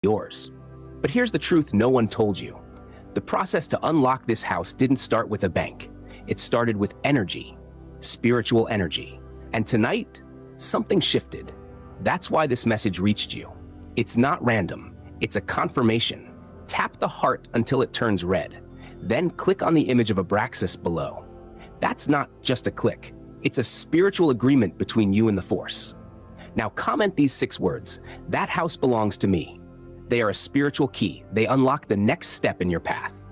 yours. But here's the truth no one told you. The process to unlock this house didn't start with a bank. It started with energy, spiritual energy. And tonight, something shifted. That's why this message reached you. It's not random. It's a confirmation. Tap the heart until it turns red. Then click on the image of Abraxas below. That's not just a click. It's a spiritual agreement between you and the Force. Now comment these 6 words. That house belongs to me. They are a spiritual key. They unlock the next step in your path.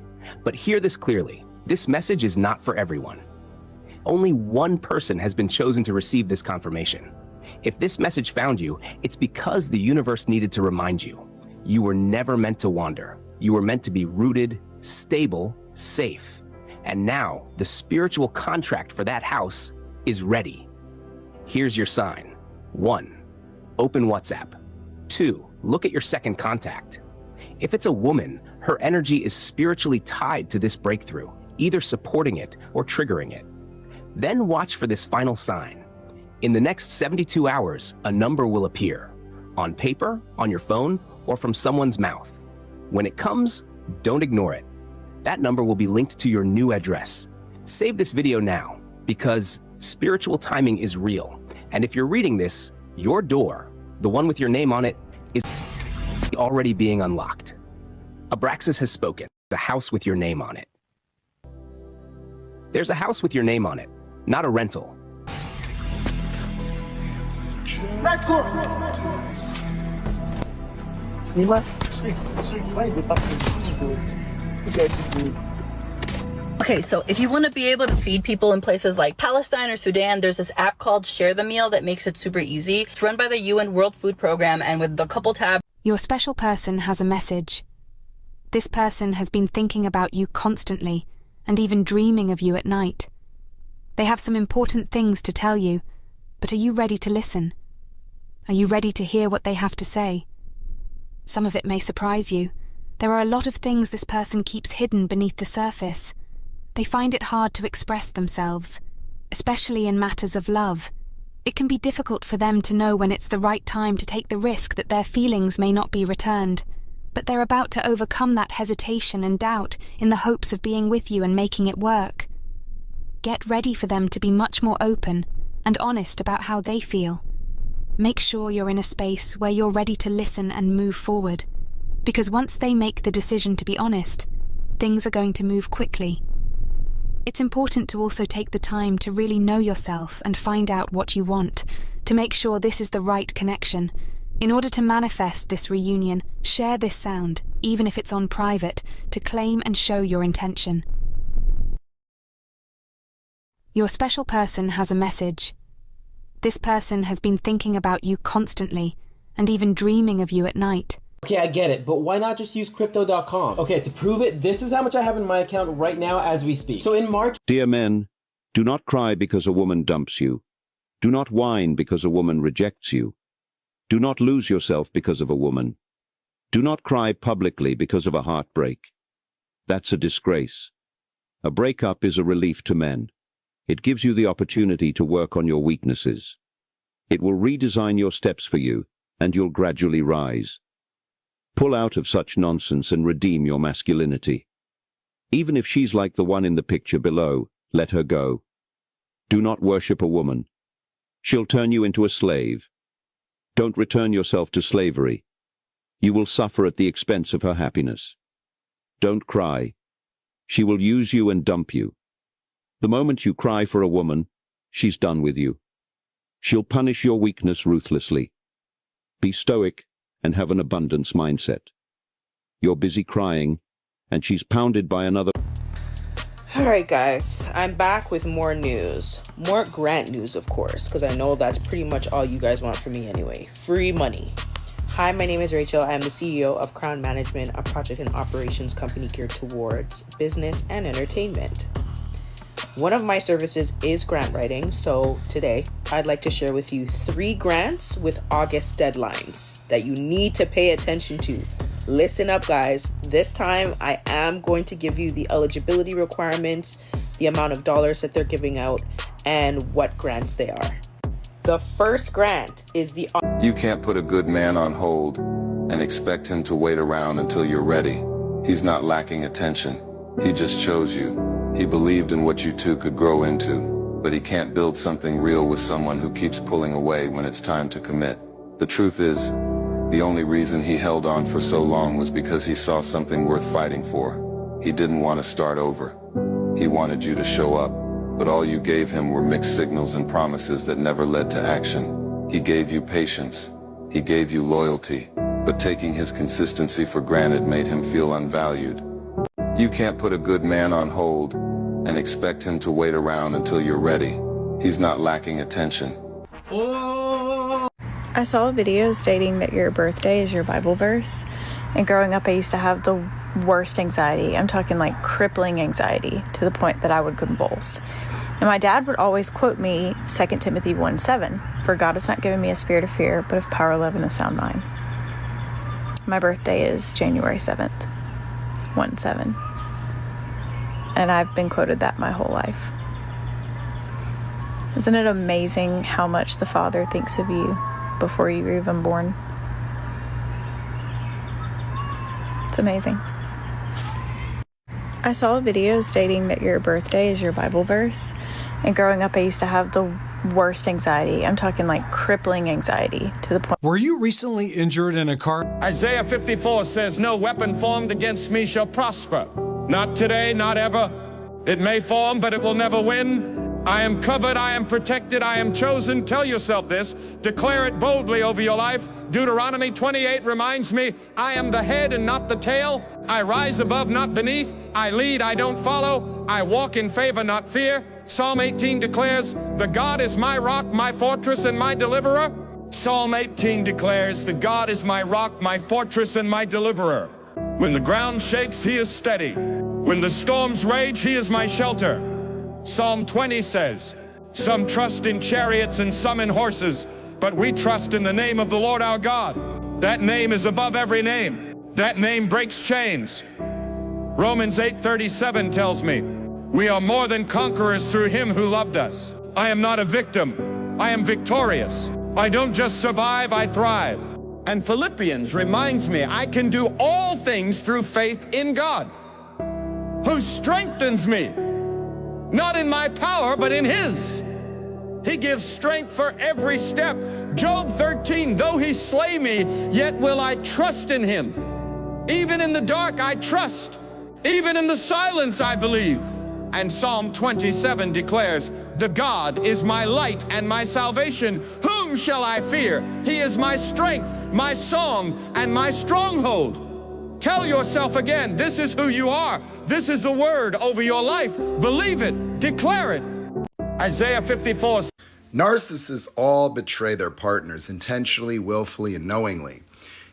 But hear this clearly. This message is not for everyone. Only one person has been chosen to receive this confirmation. If this message found you, it's because the universe needed to remind you. You were never meant to wander. You were meant to be rooted, stable, safe. And now, the spiritual contract for that house is ready. Here's your sign. 1. Open WhatsApp. 2. Look at your second contact. If it's a woman, her energy is spiritually tied to this breakthrough, either supporting it or triggering it. Then watch for this final sign. In the next 72 hours, a number will appear. On paper, on your phone, or from someone's mouth. When it comes, don't ignore it. That number will be linked to your new address. Save this video now, because spiritual timing is real. And if you're reading this, your door, the one with your name on it, is already being unlocked. Abraxas has spoken. The house with your name on it. There's a house with your name on it, not a rental. Okay, so if you want to be able to feed people in places like Palestine or Sudan, there's this app called Share the Meal that makes it super easy. It's run by the UN World Food Program, and with the couple tab. Your special person has a message. This person has been thinking about you constantly, and even dreaming of you at night. They have some important things to tell you, but are you ready to listen? Are you ready to hear what they have to say? Some of it may surprise you. There are a lot of things this person keeps hidden beneath the surface. They find it hard to express themselves, especially in matters of love. It can be difficult for them to know when it's the right time to take the risk that their feelings may not be returned, but they're about to overcome that hesitation and doubt in the hopes of being with you and making it work. Get ready for them to be much more open and honest about how they feel. Make sure you're in a space where you're ready to listen and move forward, because once they make the decision to be honest, things are going to move quickly. It's important to also take the time to really know yourself and find out what you want, to make sure this is the right connection. In order to manifest this reunion, share this sound, even if it's on private, to claim and show your intention. Your special person has a message. This person has been thinking about you constantly, and even dreaming of you at night. Okay, I get it, but why not just use Crypto.com? Okay, to prove it, this is how much I have in my account right now as we speak. So in March... Dear men, do not cry because a woman dumps you. Do not whine because a woman rejects you. Do not lose yourself because of a woman. Do not cry publicly because of a heartbreak. That's a disgrace. A breakup is a relief to men. It gives you the opportunity to work on your weaknesses. It will redesign your steps for you, and you'll gradually rise. Pull out of such nonsense and redeem your masculinity. Even if she's like the one in the picture below, let her go. Do not worship a woman. She'll turn you into a slave. Don't return yourself to slavery. You will suffer at the expense of her happiness. Don't cry. She will use you and dump you. The moment you cry for a woman, she's done with you. She'll punish your weakness ruthlessly. Be stoic and have an abundance mindset. You're busy crying, and she's pounded by another... Alright guys, I'm back with more news. More grant news, of course, because I know that's pretty much all you guys want from me anyway. Free money. Hi, my name is Rachel. I am the CEO of Crown Management, a project and operations company geared towards business and entertainment. One of my services is grant writing, so today I'd like to share with you 3 grants with August deadlines that you need to pay attention to. Listen up, guys. This time I am going to give you the eligibility requirements, the amount of dollars that they're giving out, and what grants they are. The first grant is the... You can't put a good man on hold. and expect him to wait around until you're ready. He's not lacking attention. He just chose you. He believed in what you two could grow into, but he can't build something real with someone who keeps pulling away when it's time to commit. The truth is, the only reason he held on for so long was because he saw something worth fighting for. He didn't want to start over. He wanted you to show up, but all you gave him were mixed signals and promises that never led to action. He gave you patience. He gave you loyalty, but taking his consistency for granted made him feel unvalued. You can't put a good man on hold and expect him to wait around until you're ready. He's not lacking attention. I saw a video stating that your birthday is your Bible verse, and growing up I used to have the worst anxiety. I'm talking like crippling anxiety to the point that I would convulse. And my dad would always quote me 2 Timothy 1:7, "For God has not given me a spirit of fear, but of power, love, and a sound mind." My birthday is January 7th, 1/7. And I've been quoted that my whole life. Isn't it amazing how much the Father thinks of you before you were even born? It's amazing. I saw a video stating that your birthday is your Bible verse, and growing up I used to have the worst anxiety. I'm talking like crippling anxiety to the point. Were you recently injured in a car? Isaiah 54 says, "No weapon formed against me shall prosper. Not today, not ever. It may form, but it will never win. I am covered, I am protected, I am chosen." Tell yourself this. Declare it boldly over your life. Deuteronomy 28 reminds me, I am the head and not the tail. I rise above, not beneath. I lead, I don't follow. I walk in favor, not fear. Psalm 18 declares, "The God is my rock, my fortress, and my deliverer." Psalm 18 declares, "The God is my rock, my fortress, and my deliverer. When the ground shakes, he is steady. When the storms rage, he is my shelter." Psalm 20 says, "Some trust in chariots and some in horses, but we trust in the name of the Lord our God." That name is above every name. That name breaks chains. Romans 8:37 tells me, "We are more than conquerors through him who loved us." I am not a victim. I am victorious. I don't just survive, I thrive. And Philippians reminds me, I can do all things through faith in God, who strengthens me. Not in my power, but in his. He gives strength for every step. Job 13, "Though he slay me, yet will I trust in him. Even in the dark I trust. Even in the silence I believe." And Psalm 27 declares, "The God is my light and my salvation. Whom shall I fear? He is my strength, my song, and my stronghold." Tell yourself again, this is who you are. This is the word over your life. Believe it. Declare it. Isaiah 54. Narcissists all betray their partners intentionally, willfully, and knowingly.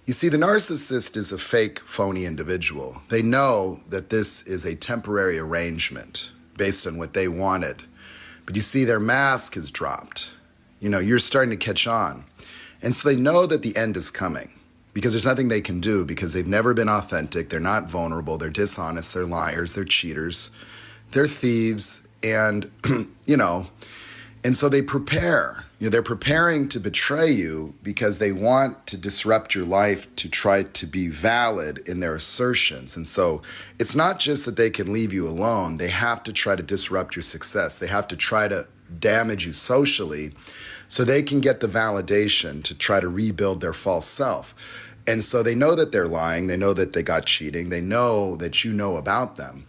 You see, the narcissist is a fake, phony individual. They know that this is a temporary arrangement based on what they wanted. But you see, their mask is dropped. You're starting to catch on. And so they know that the end is coming because there's nothing they can do because they've never been authentic. They're not vulnerable. They're dishonest. They're liars. They're cheaters. They're thieves. And, and so they prepare. They're preparing to betray you because they want to disrupt your life to try to be valid in their assertions. And so it's not just that they can leave you alone. They have to try to disrupt your success. They have to try to damage you socially so they can get the validation to try to rebuild their false self. And so they know that they're lying. They know that they got cheating. They know that you know about them.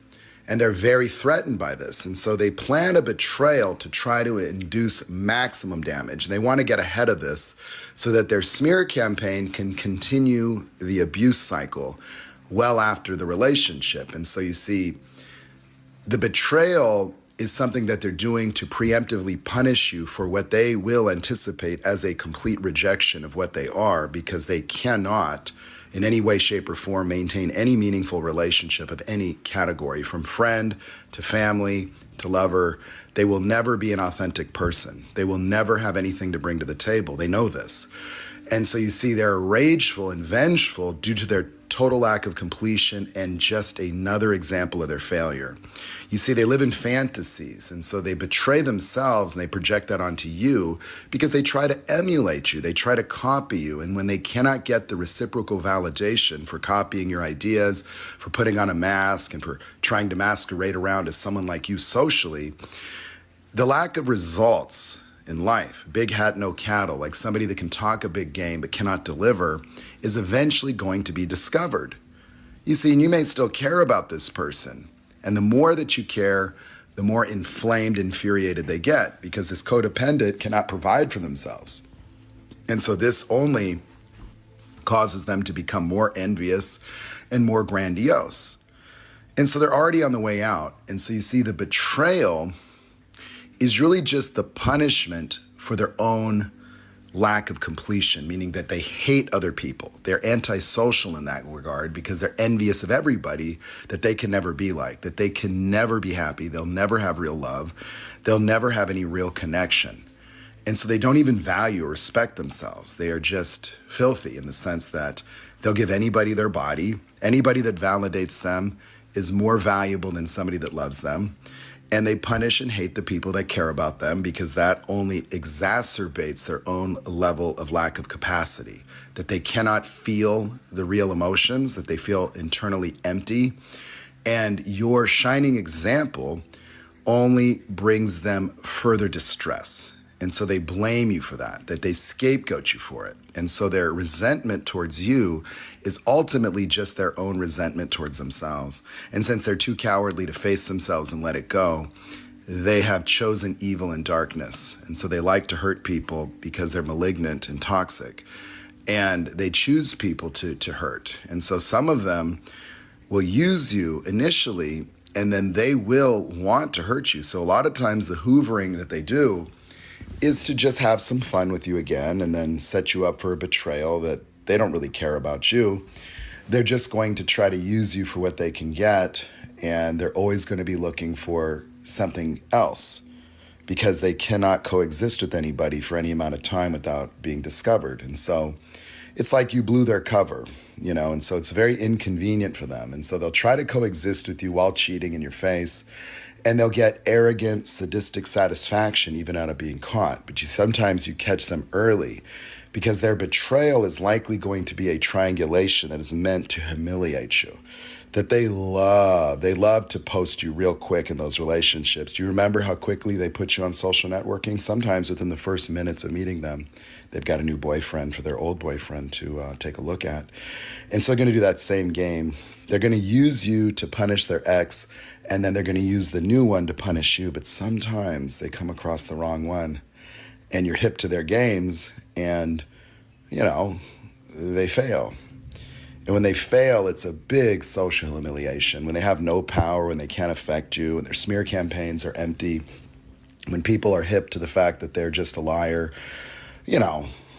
And they're very threatened by this. And so they plan a betrayal to try to induce maximum damage. And they want to get ahead of this so that their smear campaign can continue the abuse cycle well after the relationship. And so you see, the betrayal is something that they're doing to preemptively punish you for what they will anticipate as a complete rejection of what they are, because they cannot in any way, shape, or form maintain any meaningful relationship of any category, from friend to family to lover. They will never be an authentic person. They will never have anything to bring to the table. They know this. And so you see they're rageful and vengeful due to their total lack of completion and just another example of their failure. You see, they live in fantasies, and so they betray themselves and they project that onto you because they try to emulate you. They try to copy you. And when they cannot get the reciprocal validation for copying your ideas, for putting on a mask, and for trying to masquerade around as someone like you socially, the lack of results in life, big hat, no cattle, like somebody that can talk a big game but cannot deliver, is eventually going to be discovered. You see, and you may still care about this person. And the more that you care, the more inflamed, infuriated they get, because this codependent cannot provide for themselves. And so this only causes them to become more envious and more grandiose. And so they're already on the way out. And so you see the betrayal is really just the punishment for their own lack of completion, meaning that they hate other people. They're antisocial in that regard because they're envious of everybody that they can never be like, that they can never be happy. They'll never have real love. They'll never have any real connection. And so they don't even value or respect themselves. They are just filthy in the sense that they'll give anybody their body. Anybody that validates them is more valuable than somebody that loves them. And they punish and hate the people that care about them because that only exacerbates their own level of lack of capacity, that they cannot feel the real emotions, that they feel internally empty. And your shining example only brings them further distress. And so they blame you for that they scapegoat you for it. And so their resentment towards you is ultimately just their own resentment towards themselves. And since they're too cowardly to face themselves and let it go, they have chosen evil and darkness. And so they like to hurt people because they're malignant and toxic. And they choose people to hurt. And so some of them will use you initially, and then they will want to hurt you. So a lot of times the hoovering that they do is to just have some fun with you again and then set you up for a betrayal that they don't really care about you. They're just going to try to use you for what they can get, and they're always going to be looking for something else because they cannot coexist with anybody for any amount of time without being discovered. And so it's like you blew their cover, and so it's very inconvenient for them. And so they'll try to coexist with you while cheating in your face. And they'll get arrogant, sadistic satisfaction even out of being caught. But sometimes you catch them early because their betrayal is likely going to be a triangulation that is meant to humiliate you. That they love to post you real quick in those relationships. Do you remember how quickly they put you on social networking? Sometimes within the first minutes of meeting them, they've got a new boyfriend for their old boyfriend to take a look at. And so they're going to do that same game. They're going to use you to punish their ex, and then they're going to use the new one to punish you. But sometimes they come across the wrong one, and you're hip to their games, and, they fail. And when they fail, it's a big social humiliation. When they have no power, when they can't affect you, and their smear campaigns are empty, when people are hip to the fact that they're just a liar,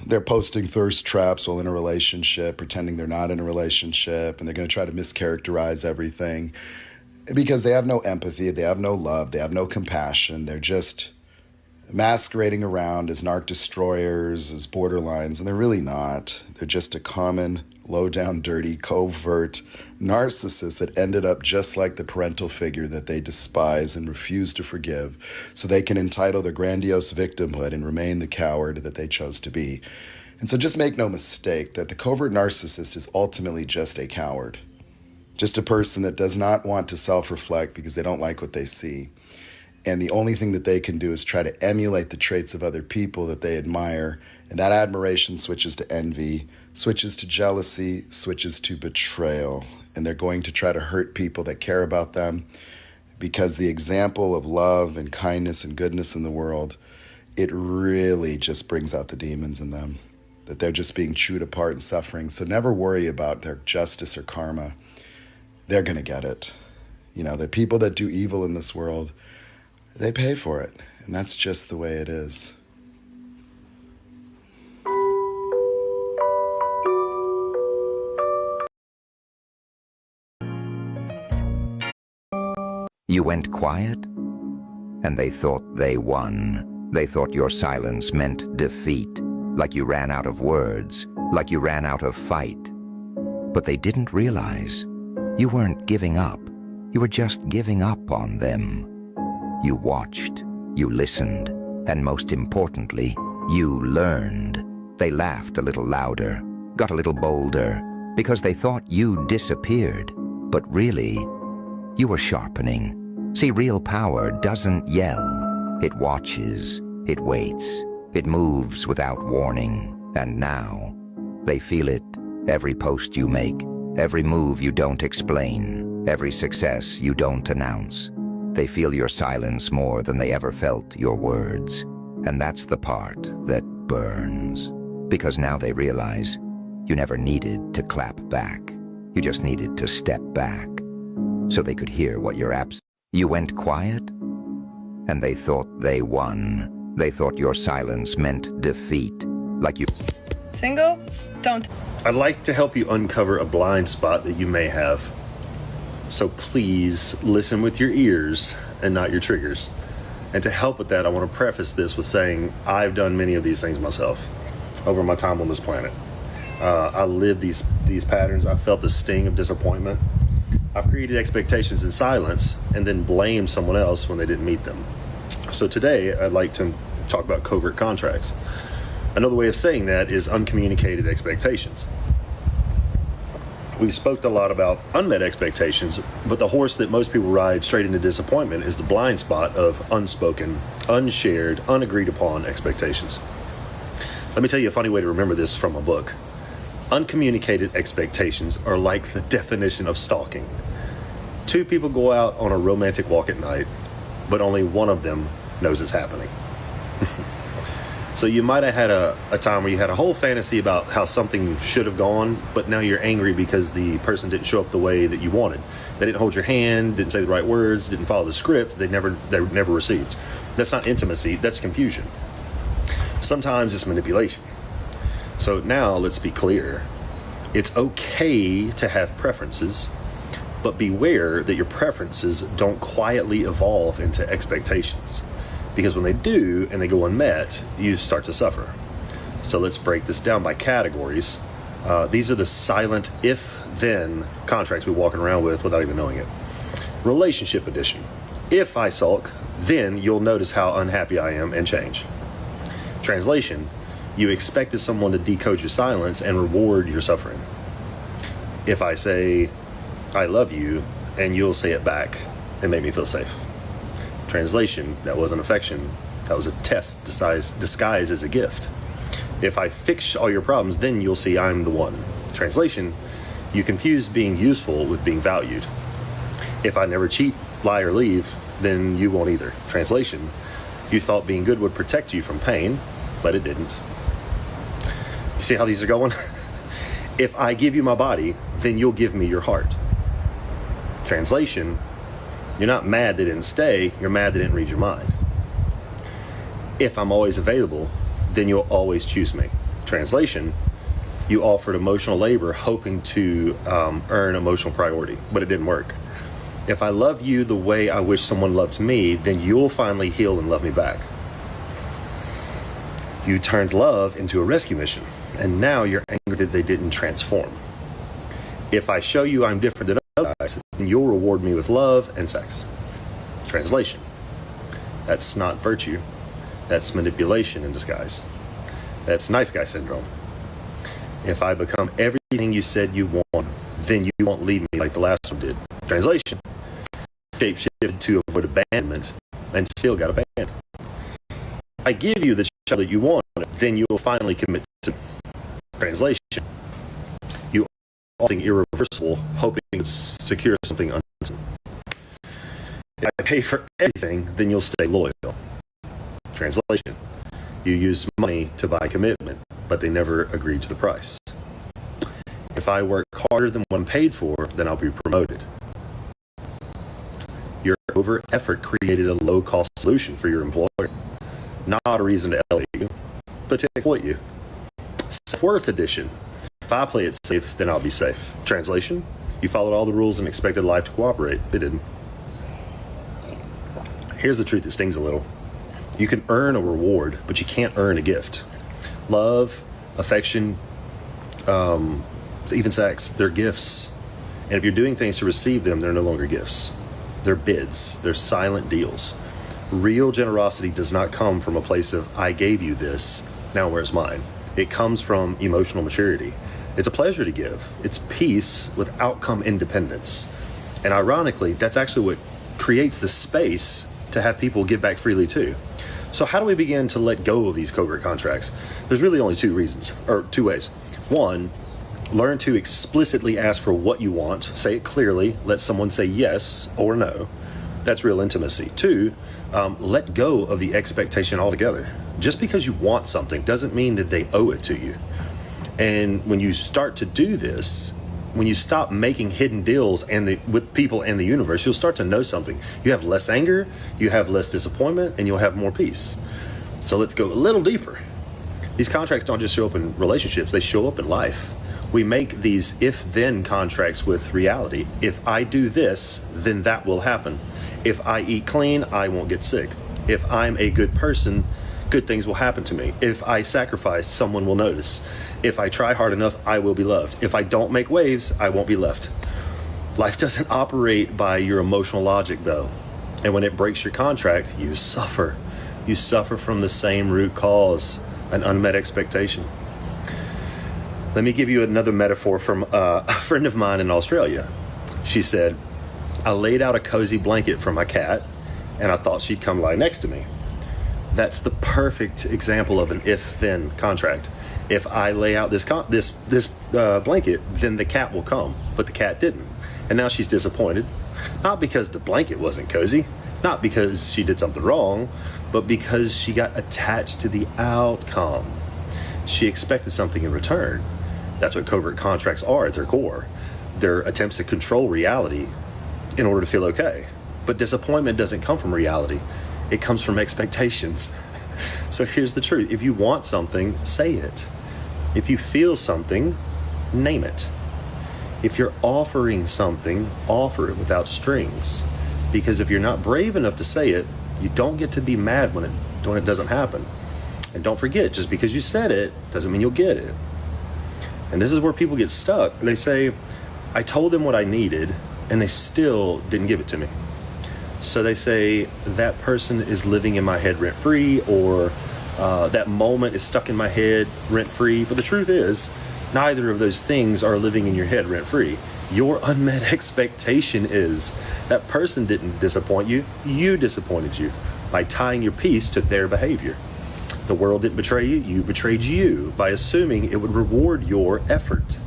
they're posting thirst traps while in a relationship, pretending they're not in a relationship, and they're going to try to mischaracterize everything because they have no empathy, they have no love, they have no compassion. They're just masquerading around as narc destroyers, as borderlines, and they're really not. They're just a common, low-down, dirty, covert narcissist that ended up just like the parental figure that they despise and refuse to forgive so they can entitle their grandiose victimhood and remain the coward that they chose to be. And so just make no mistake that the covert narcissist is ultimately just a coward, just a person that does not want to self-reflect because they don't like what they see. And the only thing that they can do is try to emulate the traits of other people that they admire, and that admiration switches to envy, switches to jealousy, switches to betrayal. And they're going to try to hurt people that care about them because the example of love and kindness and goodness in the world, it really just brings out the demons in them, that they're just being chewed apart and suffering. So never worry about their justice or karma. They're going to get it. The people that do evil in this world, they pay for it. And that's just the way it is. You went quiet, and they thought they won. They thought your silence meant defeat. like you ran out of words, like you ran out of fight. But they didn't realize you weren't giving up. You were just giving up on them. You watched, you listened, and most importantly, you learned. They laughed a little louder, got a little bolder, because they thought you disappeared. But really, you were sharpening. See, real power doesn't yell. It watches, it waits, it moves without warning. And now, they feel it. Every post you make, every move you don't explain, every success you don't announce. They feel your silence more than they ever felt your words. And that's the part that burns. Because now they realize you never needed to clap back. You just needed to step back so they could hear what your You went quiet, and they thought they won. They thought your silence meant defeat, like you... Single? Don't. I'd like to help you uncover a blind spot that you may have. So please listen with your ears and not your triggers. And to help with that, I want to preface this with saying I've done many of these things myself over my time on this planet. I live these patterns. I've felt the sting of disappointment. I've created expectations in silence and then blamed someone else when they didn't meet them. So today, I'd like to talk about covert contracts. Another way of saying that is uncommunicated expectations. We've spoken a lot about unmet expectations, but the horse that most people ride straight into disappointment is the blind spot of unspoken, unshared, unagreed upon expectations. Let me tell you a funny way to remember this from a book. Uncommunicated expectations are like the definition of stalking. Two people go out on a romantic walk at night, but only one of them knows it's happening. So you might have had a time where you had a whole fantasy about how something should have gone, but now you're angry because the person didn't show up the way that you wanted. They didn't hold your hand, didn't say the right words, didn't follow the script they never received. That's not intimacy, that's confusion. Sometimes it's manipulation. So now let's be clear. It's okay to have preferences, but beware that your preferences don't quietly evolve into expectations. Because when they do, and they go unmet, you start to suffer. So let's break this down by categories. These are the silent if-then contracts we're walking around with without even knowing it. Relationship edition. If I sulk, then you'll notice how unhappy I am and change. Translation. You expected someone to decode your silence and reward your suffering. If I say, I love you, and you'll say it back and make me feel safe. Translation, that wasn't affection, that was a test disguised as a gift. If I fix all your problems, then you'll see I'm the one. Translation, you confused being useful with being valued. If I never cheat, lie, or leave, then you won't either. Translation, you thought being good would protect you from pain, but it didn't. You see how these are going? If I give you my body, then you'll give me your heart. Translation, you're not mad they didn't stay, you're mad they didn't read your mind. If I'm always available, then you'll always choose me. Translation, you offered emotional labor hoping to earn emotional priority, but it didn't work. If I love you the way I wish someone loved me, then you'll finally heal and love me back. You turned love into a rescue mission, and now you're angry that they didn't transform. If I show you I'm different than other guys, then you'll reward me with love and sex. Translation, that's not virtue. That's manipulation in disguise. That's nice guy syndrome. If I become everything you said you want, then you won't leave me like the last one did. Translation, shape-shifted to avoid abandonment and still got abandoned. If I give you the child that you want, then you will finally commit to. Translation, you are something irreversible, hoping to secure something uncertain. If I pay for everything, then you'll stay loyal. Translation, you used money to buy commitment, but they never agreed to the price. If I work harder than what I'm paid for, then I'll be promoted. Your overt effort created a low-cost solution for your employer. Not a reason to elevate you, but to exploit you. Self-worth edition. If I play it safe, then I'll be safe. Translation, you followed all the rules and expected life to cooperate. They didn't. Here's the truth that stings a little. You can earn a reward, but you can't earn a gift. Love, affection, even sex, they're gifts. And if you're doing things to receive them, they're no longer gifts. They're bids. They're silent deals. Real generosity does not come from a place of, I gave you this, now where's mine? It comes from emotional maturity. It's a pleasure to give. It's peace with outcome independence. And ironically, that's actually what creates the space to have people give back freely too. So how do we begin to let go of these covert contracts? There's really only two ways. One, learn to explicitly ask for what you want. Say it clearly. Let someone say yes or no. That's real intimacy. Two, let go of the expectation altogether. Just because you want something doesn't mean that they owe it to you. And when you start to do this, when you stop making hidden deals with people and the universe, you'll start to know something. You have less anger, you have less disappointment, and you'll have more peace. So let's go a little deeper. These contracts don't just show up in relationships, they show up in life. We make these if-then contracts with reality. If I do this, then that will happen. If I eat clean, I won't get sick. If I'm a good person, good things will happen to me. If I sacrifice, someone will notice. If I try hard enough, I will be loved. If I don't make waves, I won't be left. Life doesn't operate by your emotional logic, though. And when it breaks your contract, you suffer. You suffer from the same root cause, an unmet expectation. Let me give you another metaphor from a friend of mine in Australia. She said, I laid out a cozy blanket for my cat, and I thought she'd come lie next to me. That's the perfect example of an if-then contract. If I lay out this blanket, then the cat will come, but the cat didn't. And now she's disappointed, not because the blanket wasn't cozy, not because she did something wrong, but because she got attached to the outcome. She expected something in return. That's what covert contracts are at their core. They're attempts to control reality in order to feel okay. But disappointment doesn't come from reality. It comes from expectations. So here's the truth. If you want something, say it. If you feel something, name it. If you're offering something, offer it without strings. Because if you're not brave enough to say it, you don't get to be mad when it doesn't happen. And don't forget, just because you said it doesn't mean you'll get it. And this is where people get stuck. They say, I told them what I needed, and they still didn't give it to me. So they say, that person is living in my head rent-free, or that moment is stuck in my head rent-free. But the truth is, neither of those things are living in your head rent-free. Your unmet expectation is that person didn't disappoint you, you disappointed you by tying your peace to their behavior. The world didn't betray you, you betrayed you by assuming it would reward your effort.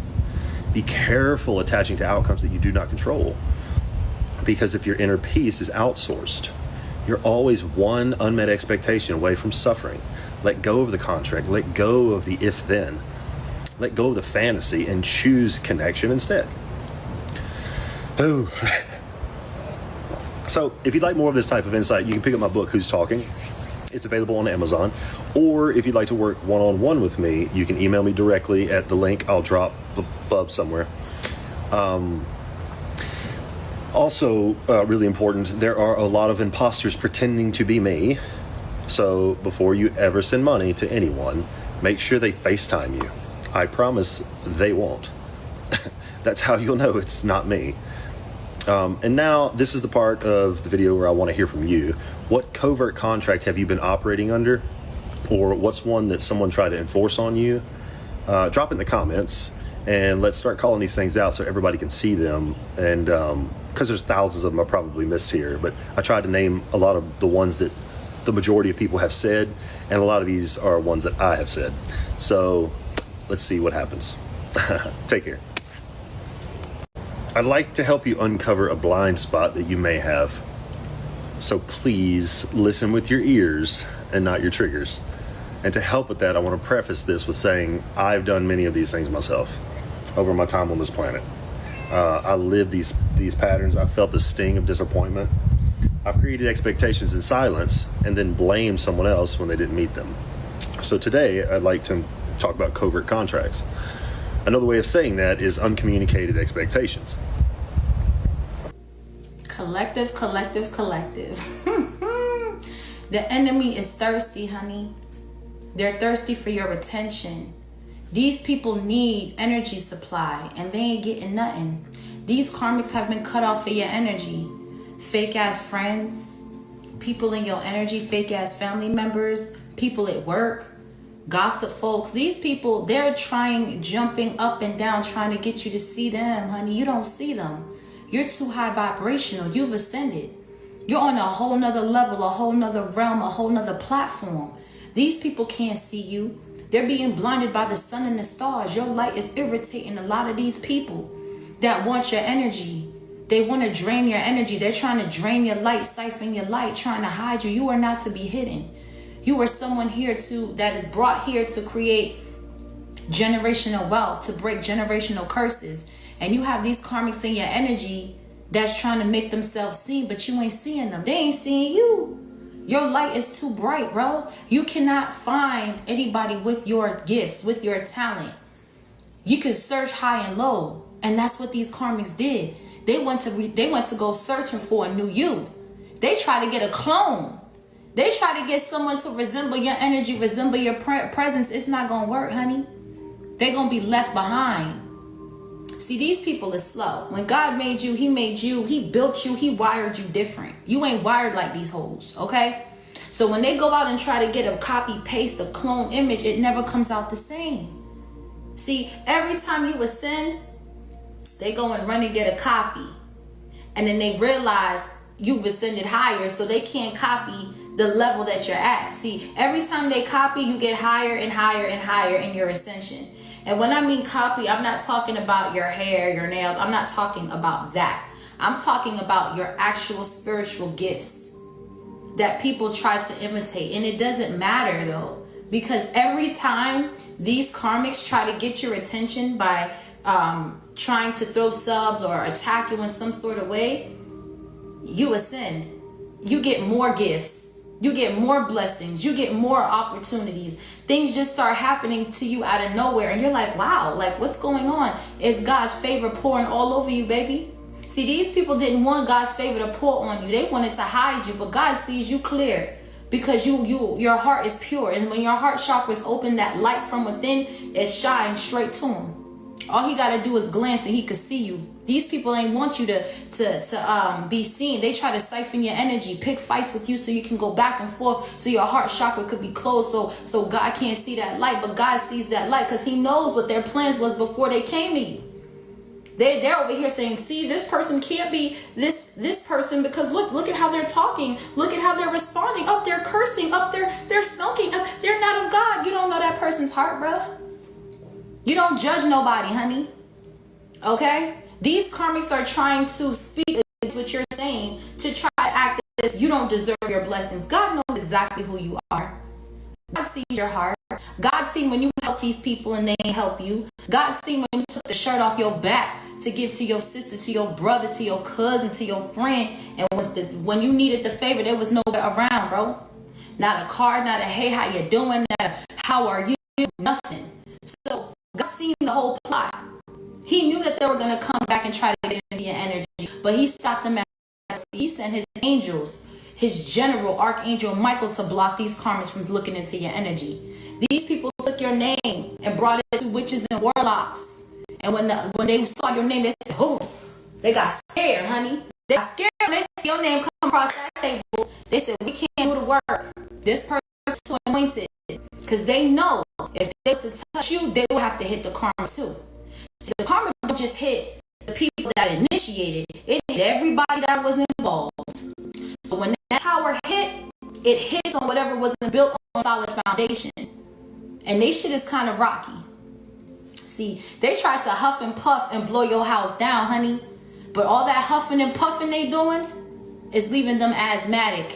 Be careful attaching to outcomes that you do not control. Because if your inner peace is outsourced, you're always one unmet expectation away from suffering. Let go of the contract, let go of the if-then, let go of the fantasy and choose connection instead. Oh. So if you'd like more of this type of insight, you can pick up my book, Who's Talking? It's available on Amazon. Or if you'd like to work one-on-one with me, you can email me directly at the link I'll drop above somewhere. Also, really important, there are a lot of imposters pretending to be me. So before you ever send money to anyone, make sure they FaceTime you. I promise they won't. That's how you'll know it's not me. And now this is the part of the video where I want to hear from you. What covert contract have you been operating under? Or what's one that someone tried to enforce on you? Drop it in the comments and let's start calling these things out so everybody can see them. And because there's thousands of them I probably missed here, but I tried to name a lot of the ones that the majority of people have said, and a lot of these are ones that I have said. So let's see what happens. Take care. I'd like to help you uncover a blind spot that you may have. So please listen with your ears and not your triggers. And to help with that, I want to preface this with saying I've done many of these things myself over my time on this planet. I live these patterns. I've felt the sting of disappointment. I've created expectations in silence and then blamed someone else when they didn't meet them. So today, I'd like to talk about covert contracts. Another way of saying that is uncommunicated expectations. Collective. The enemy is thirsty, honey. They're thirsty for your attention. These people need energy supply and they ain't getting nothing. These karmics have been cut off of your energy. Fake ass friends, people in your energy, fake ass family members, people at work, gossip folks. These people, they're jumping up and down, trying to get you to see them, honey. You don't see them. You're too high vibrational. You've ascended. You're on a whole nother level, a whole nother realm, a whole nother platform. These people can't see you. They're being blinded by the sun and the stars. Your light is irritating a lot of these people that want your energy. They want to drain your energy. They're trying to drain your light, siphon your light, trying to hide you. You are not to be hidden. You are someone that is brought here to create generational wealth, to break generational curses. And you have these karmics in your energy that's trying to make themselves seen, but you ain't seeing them. They ain't seeing you. Your light is too bright, bro. You cannot find anybody with your gifts, with your talent. You can search high and low, and that's what these karmics did. They went to go searching for a new you. They try to get a clone. They try to get someone to resemble your energy, resemble your presence. It's not gonna work, honey. They're gonna be left behind. See, these people are slow. When God made you, he built you, he wired you different. You ain't wired like these hoes, okay? So when they go out and try to get a copy, paste, a clone image, it never comes out the same. See, every time you ascend, they go and run and get a copy. And then they realize you've ascended higher, so they can't copy the level that you're at. See, every time they copy, you get higher and higher and higher in your ascension. And when I mean copy, I'm not talking about your hair, your nails. I'm not talking about that. I'm talking about your actual spiritual gifts that people try to imitate. And it doesn't matter though, because every time these karmics try to get your attention by trying to throw subs or attack you in some sort of way, you ascend. You get more gifts. You get more blessings. You get more opportunities. Things just start happening to you out of nowhere. And you're like, wow, like what's going on? It's God's favor pouring all over you, baby. See, these people didn't want God's favor to pour on you. They wanted to hide you, but God sees you clear because your heart is pure. And when your heart chakra is open, that light from within is shining straight to him. All he got to do is glance and he could see you. These people ain't want you to be seen. They try to siphon your energy, pick fights with you so you can go back and forth, so your heart chakra could be closed, so God can't see that light. But God sees that light because he knows what their plans was before they came to you. They're over here saying, see, this person can't be this person because look at how they're talking. Look at how they're responding. Up, they're cursing. Up, they're smoking. Up, they're not of God. You don't know that person's heart, bro. You don't judge nobody, honey. Okay? These karmics are trying to speak against what you're saying to try to act as if you don't deserve your blessings. God knows exactly who you are. God sees your heart. God seen when you help these people and they ain't help you. God seen when you took the shirt off your back to give to your sister, to your brother, to your cousin, to your friend. And when you needed the favor, there was nobody around, bro. Not a card, not a hey, how you doing? Not a how are you? Nothing. So God seen the whole plot. He knew that they were going to come back and try to get into your energy, but he stopped them at. He sent his angels, his general, Archangel Michael, to block these karmas from looking into your energy. These people took your name and brought it to witches and warlocks. And when they saw your name, they said, oh, they got scared, honey. They got scared when they see your name come across that table. They said, we can't do the work. This person is too anointed. Because they know if they was to touch you, they will have to hit the karma too. The karma don't just hit the people that initiated it hit everybody that was involved. So when that tower hit, it hits on whatever wasn't built on solid foundation. And they shit is kind of rocky. See, they tried to huff and puff and blow your house down, honey. But all that huffing and puffing they doing is leaving them asthmatic,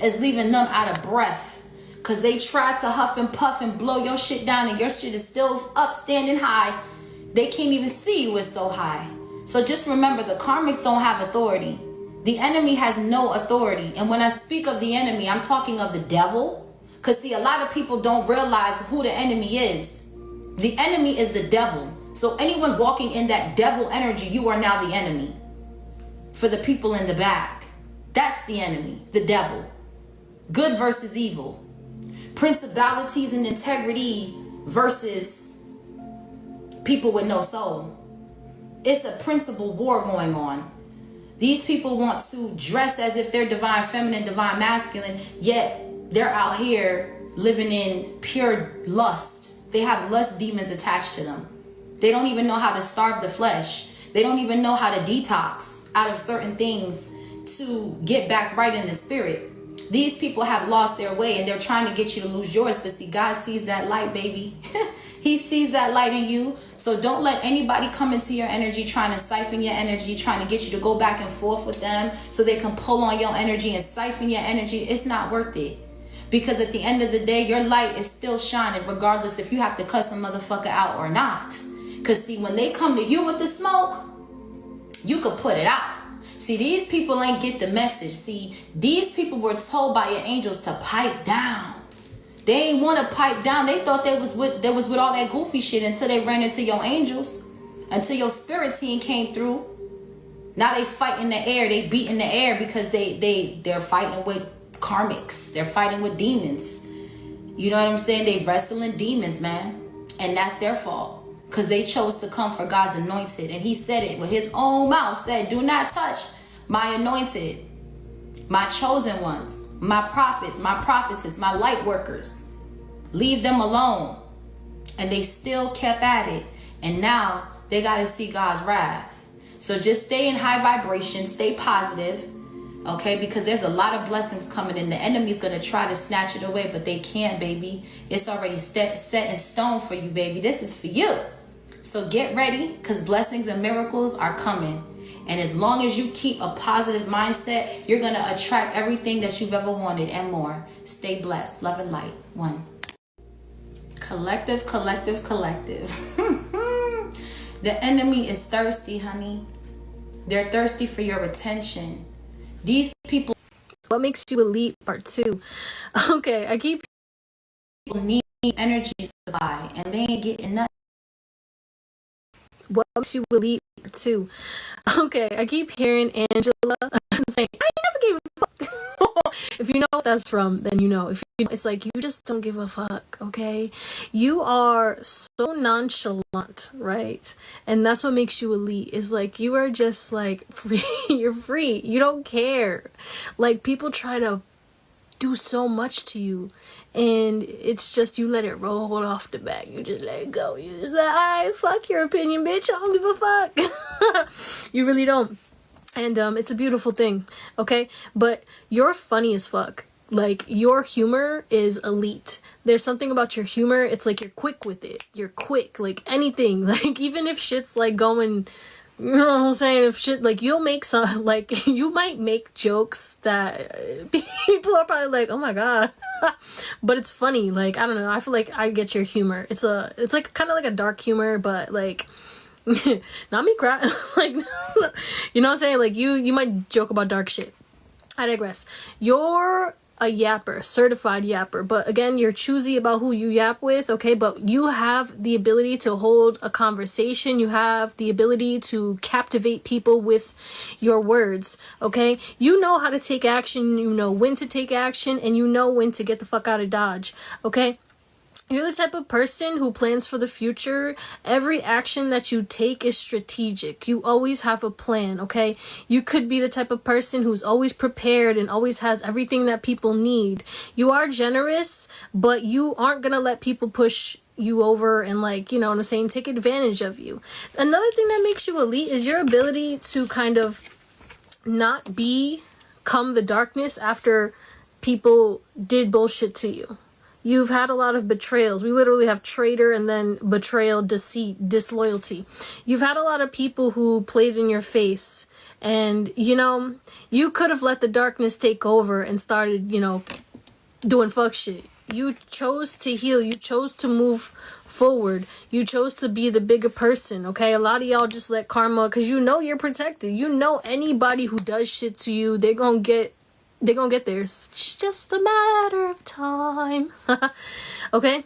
is leaving them out of breath. Because they tried to huff and puff and blow your shit down and your shit is still up standing high. They can't even see you, it's so high. So just remember, the karmics don't have authority. The enemy has no authority. And when I speak of the enemy, I'm talking of the devil. Because see, a lot of people don't realize who the enemy is. The enemy is the devil. So anyone walking in that devil energy, you are now the enemy. For the people in the back, that's the enemy, the devil. Good versus evil. Principalities and integrity versus people with no soul. It's a principle war going on. These people want to dress as if they're divine feminine, divine masculine, yet they're out here living in pure lust. They have lust demons attached to them. They don't even know how to starve the flesh. They don't even know how to detox out of certain things to get back right in the spirit. These people have lost their way and they're trying to get you to lose yours. But see, God sees that light, baby. He sees that light in you. So don't let anybody come into your energy trying to siphon your energy, trying to get you to go back and forth with them so they can pull on your energy and siphon your energy. It's not worth it. Because at the end of the day, your light is still shining regardless if you have to cuss a motherfucker out or not. Because see, when they come to you with the smoke, you could put it out. See, these people ain't get the message. See, these people were told by your angels to pipe down. They ain't want to pipe down. They thought they was with all that goofy shit until they ran into your angels, until your spirit team came through. Now they fight in the air. They beat in the air because they're fighting with karmics. They're fighting with demons. You know what I'm saying? They wrestling demons, man. And that's their fault. Because they chose to come for God's anointed. And he said it with his own mouth. Said, do not touch my anointed, my chosen ones, my prophets, my prophetess, my light workers. Leave them alone. And they still kept at it. And now they got to see God's wrath. So just stay in high vibration. Stay positive. Okay, because there's a lot of blessings coming in. The enemy's going to try to snatch it away, but they can't, baby. It's already set in stone for you, baby. This is for you. So get ready, because blessings and miracles are coming. And as long as you keep a positive mindset, you're going to attract everything that you've ever wanted and more. Stay blessed. Love and light. One. Collective, collective, collective. The enemy is thirsty, honey. They're thirsty for your attention. These people. What makes you elite? Part 2. Okay, I keep. People need energy supply, and they ain't getting nothing. What makes you elite? Part 2. Okay, I keep hearing Angela saying, "I never gave a fuck." If you know what that's from, then you know. If you, it's like you just don't give a fuck. Okay, you are so nonchalant, right? And that's what makes you elite. Is like you are just like free. You're free. You don't care. Like people try to do so much to you, and it's just you let it roll off the back. You just let it go. You just like, alright, fuck your opinion, bitch. I don't give a fuck. You really don't. And it's a beautiful thing, okay? But you're funny as fuck. Like, your humor is elite. There's something about your humor. It's like you're quick with it. You're quick. Like anything. Like even if shit's like going, you know what I'm saying? If shit, like you'll make some, like you might make jokes that people are probably like, oh my God. But it's funny. Like, I don't know. I feel like I get your humor. It's like kind of like a dark humor, but like, not me cry. Like, you know what I'm saying? Like you might joke about dark shit. I digress. You're a yapper, certified yapper, but again, you're choosy about who you yap with, okay? But you have the ability to hold a conversation. You have the ability to captivate people with your words, okay? You know how to take action, you know when to take action, and you know when to get the fuck out of Dodge, okay? You're the type of person who plans for the future. Every action that you take is strategic. You always have a plan, okay? You could be the type of person who's always prepared and always has everything that people need. You are generous, but you aren't gonna let people push you over and, like, you know what I'm saying, take advantage of you. Another thing that makes you elite is your ability to kind of not become the darkness after people did bullshit to you. You've had a lot of betrayals. We literally have traitor and then betrayal, deceit, disloyalty. You've had a lot of people who played in your face. And, you know, you could have let the darkness take over and started, you know, doing fuck shit. You chose to heal. You chose to move forward. You chose to be the bigger person, okay? A lot of y'all just let karma, because you know you're protected. You know anybody who does shit to you, they're gonna get there. It's just a matter of time. Okay?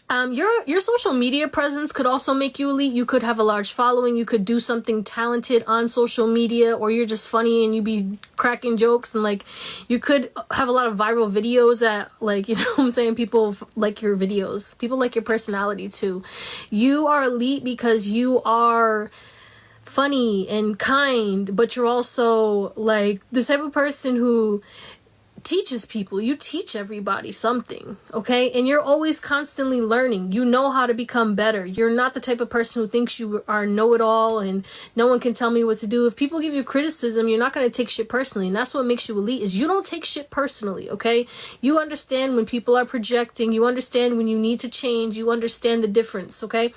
Your social media presence could also make you elite. You could have a large following. You could do something talented on social media, or you're just funny and you be cracking jokes, and like you could have a lot of viral videos that, like, you know what I'm saying, people like your videos. People like your personality too. You are elite because you are funny and kind, but you're also like the type of person who teaches people. You teach everybody something, okay? And you're always constantly learning. You know how to become better. You're not the type of person who thinks you are know-it-all and no one can tell me what to do. If people give you criticism, you're not going to take shit personally, and that's what makes you elite, is you don't take shit personally, okay? You understand when people are projecting. You understand when you need to change. You understand the difference, okay?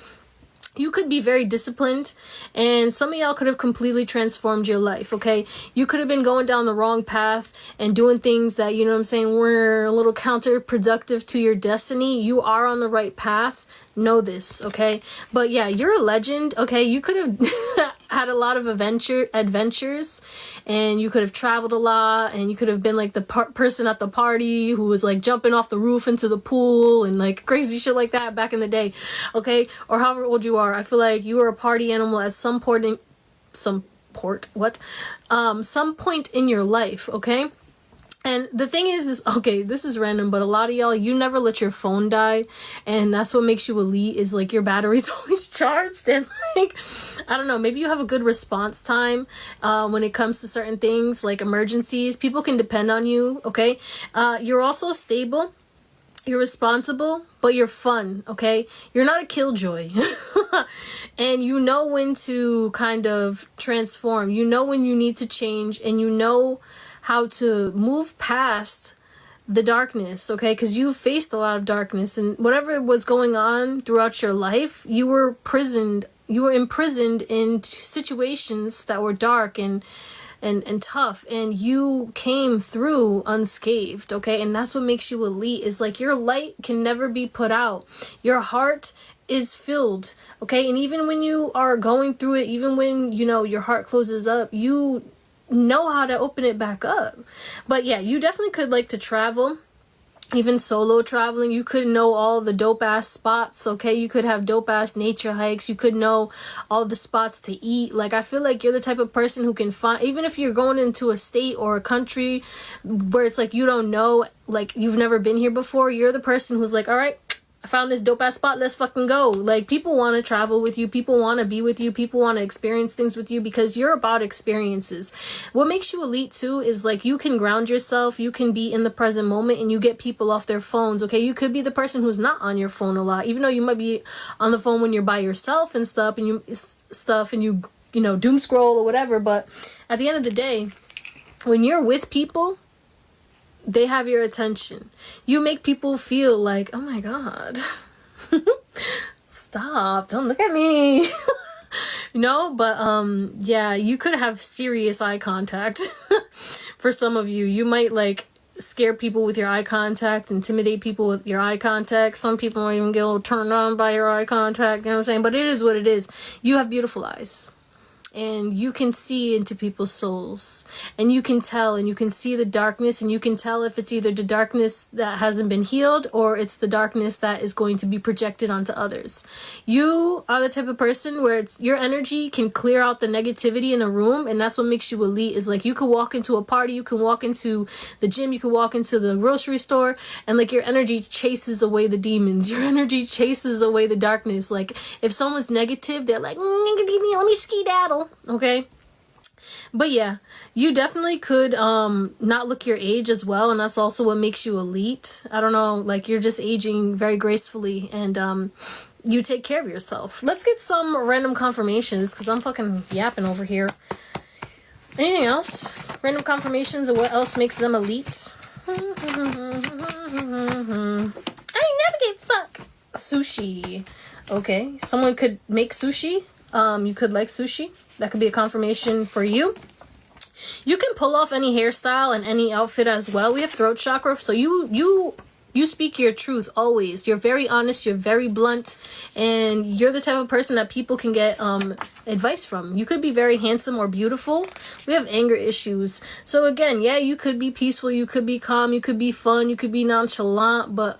You could be very disciplined, and some of y'all could have completely transformed your life, okay? You could have been going down the wrong path and doing things that, you know what I'm saying, were a little counterproductive to your destiny. You are on the right path. Know this, okay? But yeah, you're a legend, okay? You could have had a lot of adventures, and you could have traveled a lot, and you could have been like the person at the party who was like jumping off the roof into the pool and like crazy shit like that back in the day, okay? Or however old you are, I feel like you were a party animal at some point in your life, okay? And the thing is, okay, this is random, but a lot of y'all, you never let your phone die, and that's what makes you elite, is like your battery's always charged, and like, I don't know, maybe you have a good response time when it comes to certain things, like emergencies. People can depend on you, okay? You're also stable. You're responsible, but you're fun, okay? You're not a killjoy. And you know when to kind of transform. You know when you need to change, and you know how to move past the darkness, okay? Because you faced a lot of darkness, and whatever was going on throughout your life, you were imprisoned in situations that were dark and tough, and you came through unscathed, okay? And that's what makes you elite, is like your light can never be put out. Your heart is filled, okay? And even when you are going through it, even when, you know, your heart closes up, you know how to open it back up. But yeah, you definitely could like to travel, even solo traveling. You could know all the dope ass spots, okay? You could have dope ass nature hikes. You could know all the spots to eat. Like, I feel like you're the type of person who can find, even if you're going into a state or a country where it's like you don't know, like you've never been here before, you're the person who's like, all right, I found this dope ass spot, let's fucking go. Like, people want to travel with you, people want to be with you, people want to experience things with you, because you're about experiences. What makes you elite too is like you can ground yourself, you can be in the present moment, and you get people off their phones, okay? You could be the person who's not on your phone a lot, even though you might be on the phone when you're by yourself and stuff, and you know, doom scroll or whatever. But at the end of the day, when you're with people, they have your attention. You make people feel like, oh my god, stop, don't look at me. You know, but yeah, you could have serious eye contact. For some of you, you might like scare people with your eye contact, intimidate people with your eye contact. Some people might even get a little turned on by your eye contact, you know what I'm saying? But it is what it is. You have beautiful eyes, and you can see into people's souls, and you can tell, and you can see the darkness, and you can tell if it's either the darkness that hasn't been healed or it's the darkness that is going to be projected onto others. You are the type of person where it's your energy can clear out the negativity in a room, and that's what makes you elite. Is like you can walk into a party, you can walk into the gym, you can walk into the grocery store, and like your energy chases away the demons, your energy chases away the darkness. Like if someone's negative, they're like, let me skedaddle. Okay, but yeah, you definitely could not look your age as well, and that's also what makes you elite. I don't know, like you're just aging very gracefully, and you take care of yourself. Let's get some random confirmations, because I'm fucking yapping over here. Anything else? Random confirmations of what else makes them elite? I never gave fuck. Sushi. Okay, someone could make sushi. You could like sushi. That could be a confirmation for you. You can pull off any hairstyle and any outfit as well. We have throat chakra, so you You speak your truth always. You're very honest, you're very blunt, and you're the type of person that people can get advice from. You could be very handsome or beautiful. We have anger issues. So again, yeah, you could be peaceful, you could be calm, you could be fun, you could be nonchalant, but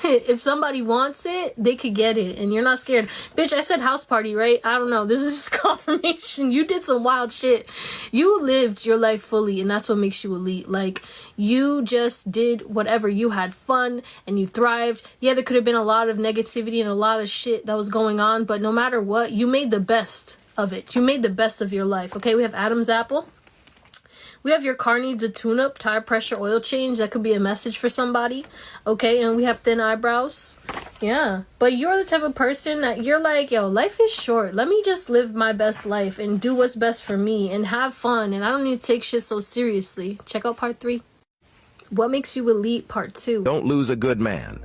if somebody wants it, they could get it, and you're not scared. Bitch, I said house party, right? I don't know. This is just confirmation. You did some wild shit. You lived your life fully, and that's what makes you elite. Like, you just did whatever. You had fun and you thrived. Yeah, there could have been a lot of negativity and a lot of shit that was going on, but no matter what, you made the best of it. You made the best of your life. Okay, we have Adam's apple. We have your car needs a tune-up, tire pressure, oil change. That could be a message for somebody. Okay, and we have thin eyebrows. Yeah, but you're the type of person that you're like, yo, life is short. Let me just live my best life and do what's best for me and have fun, and I don't need to take shit so seriously. Check out part 3. What makes you elite, part 2. Don't lose a good man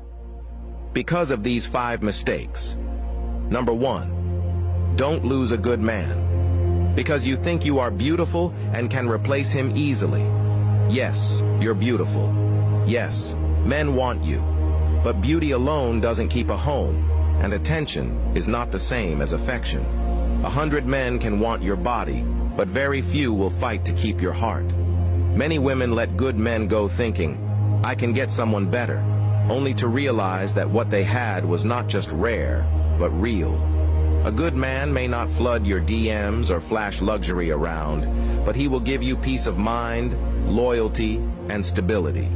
because of these 5 mistakes. Number 1, don't lose a good man because you think you are beautiful and can replace him easily. Yes, you're beautiful. Yes, men want you. But beauty alone doesn't keep a home, and attention is not the same as affection. 100 men can want your body, but very few will fight to keep your heart. Many women let good men go thinking, I can get someone better, only to realize that what they had was not just rare, but real. A good man may not flood your DMs or flash luxury around, but he will give you peace of mind, loyalty, and stability.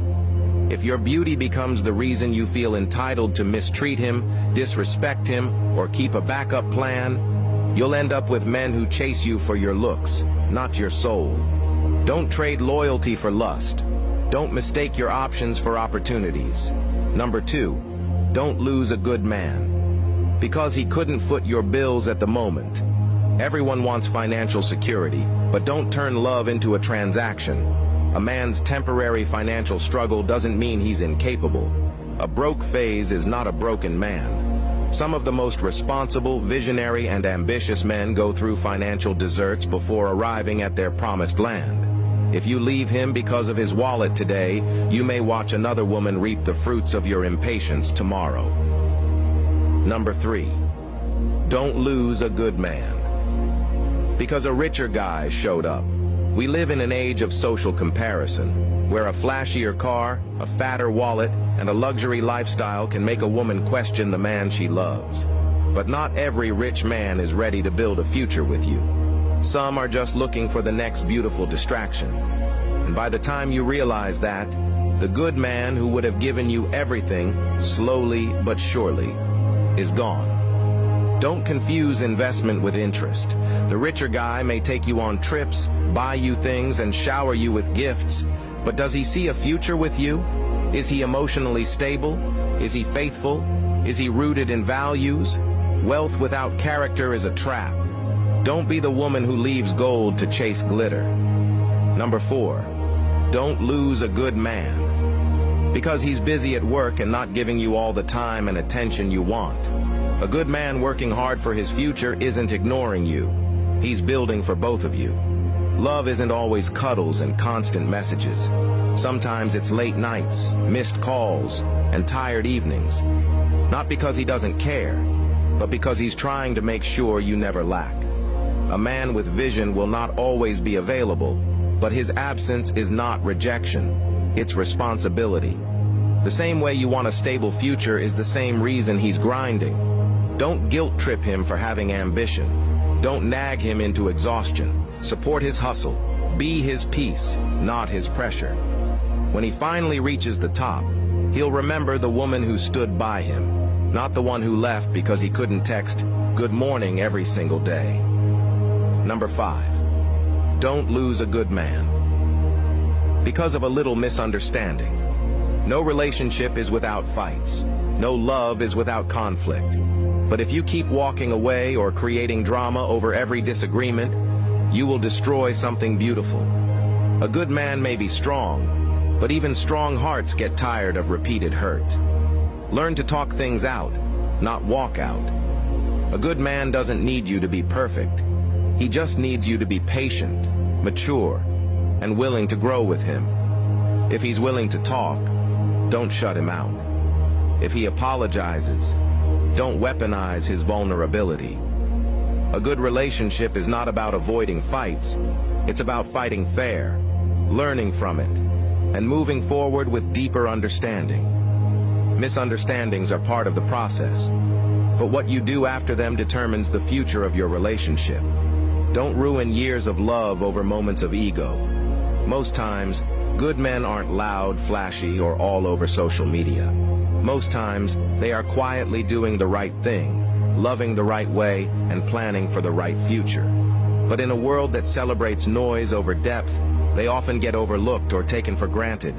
If your beauty becomes the reason you feel entitled to mistreat him, disrespect him, or keep a backup plan, you'll end up with men who chase you for your looks, not your soul. Don't trade loyalty for lust. Don't mistake your options for opportunities. Number 2, don't lose a good man because he couldn't foot your bills at the moment. Everyone wants financial security, but don't turn love into a transaction. A man's temporary financial struggle doesn't mean he's incapable. A broke phase is not a broken man. Some of the most responsible, visionary, and ambitious men go through financial desserts before arriving at their promised land. If you leave him because of his wallet today, you may watch another woman reap the fruits of your impatience tomorrow. Number 3, don't lose a good man because a richer guy showed up. We live in an age of social comparison, where a flashier car, a fatter wallet, and a luxury lifestyle can make a woman question the man she loves. But not every rich man is ready to build a future with you. Some are just looking for the next beautiful distraction. And by the time you realize that, the good man who would have given you everything, slowly but surely, is gone. Don't confuse investment with interest. The richer guy may take you on trips, buy you things, and shower you with gifts, but does he see a future with you? Is he emotionally stable? Is he faithful? Is he rooted in values? Wealth without character is a trap. Don't be the woman who leaves gold to chase glitter. Number 4, don't lose a good man because he's busy at work and not giving you all the time and attention you want. A good man working hard for his future isn't ignoring you. He's building for both of you. Love isn't always cuddles and constant messages. Sometimes it's late nights, missed calls, and tired evenings. Not because he doesn't care, but because he's trying to make sure you never lack. A man with vision will not always be available, but his absence is not rejection, it's responsibility. The same way you want a stable future is the same reason he's grinding. Don't guilt trip him for having ambition. Don't nag him into exhaustion. Support his hustle. Be his peace, not his pressure. When he finally reaches the top, he'll remember the woman who stood by him, not the one who left because he couldn't text good morning every single day. Number 5, don't lose a good man because of a little misunderstanding. No relationship is without fights. No love is without conflict. But if you keep walking away or creating drama over every disagreement, you will destroy something beautiful. A good man may be strong, but even strong hearts get tired of repeated hurt. Learn to talk things out, not walk out. A good man doesn't need you to be perfect. He just needs you to be patient, mature, and willing to grow with him. If he's willing to talk, don't shut him out. If he apologizes, don't weaponize his vulnerability. A good relationship is not about avoiding fights. It's about fighting fair, learning from it, and moving forward with deeper understanding. Misunderstandings are part of the process, but what you do after them determines the future of your relationship. Don't ruin years of love over moments of ego. Most times, good men aren't loud, flashy, or all over social media. Most times, they are quietly doing the right thing, loving the right way, and planning for the right future. But in a world that celebrates noise over depth, they often get overlooked or taken for granted.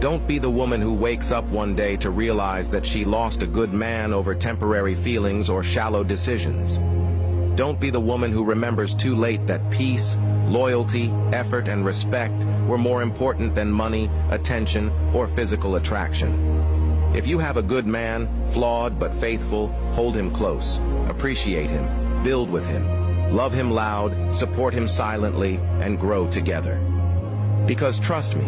Don't be the woman who wakes up one day to realize that she lost a good man over temporary feelings or shallow decisions. Don't be the woman who remembers too late that peace, loyalty, effort, and respect were more important than money, attention, or physical attraction. If you have a good man, flawed but faithful, hold him close, appreciate him, build with him, love him loud, support him silently, and grow together. Because trust me,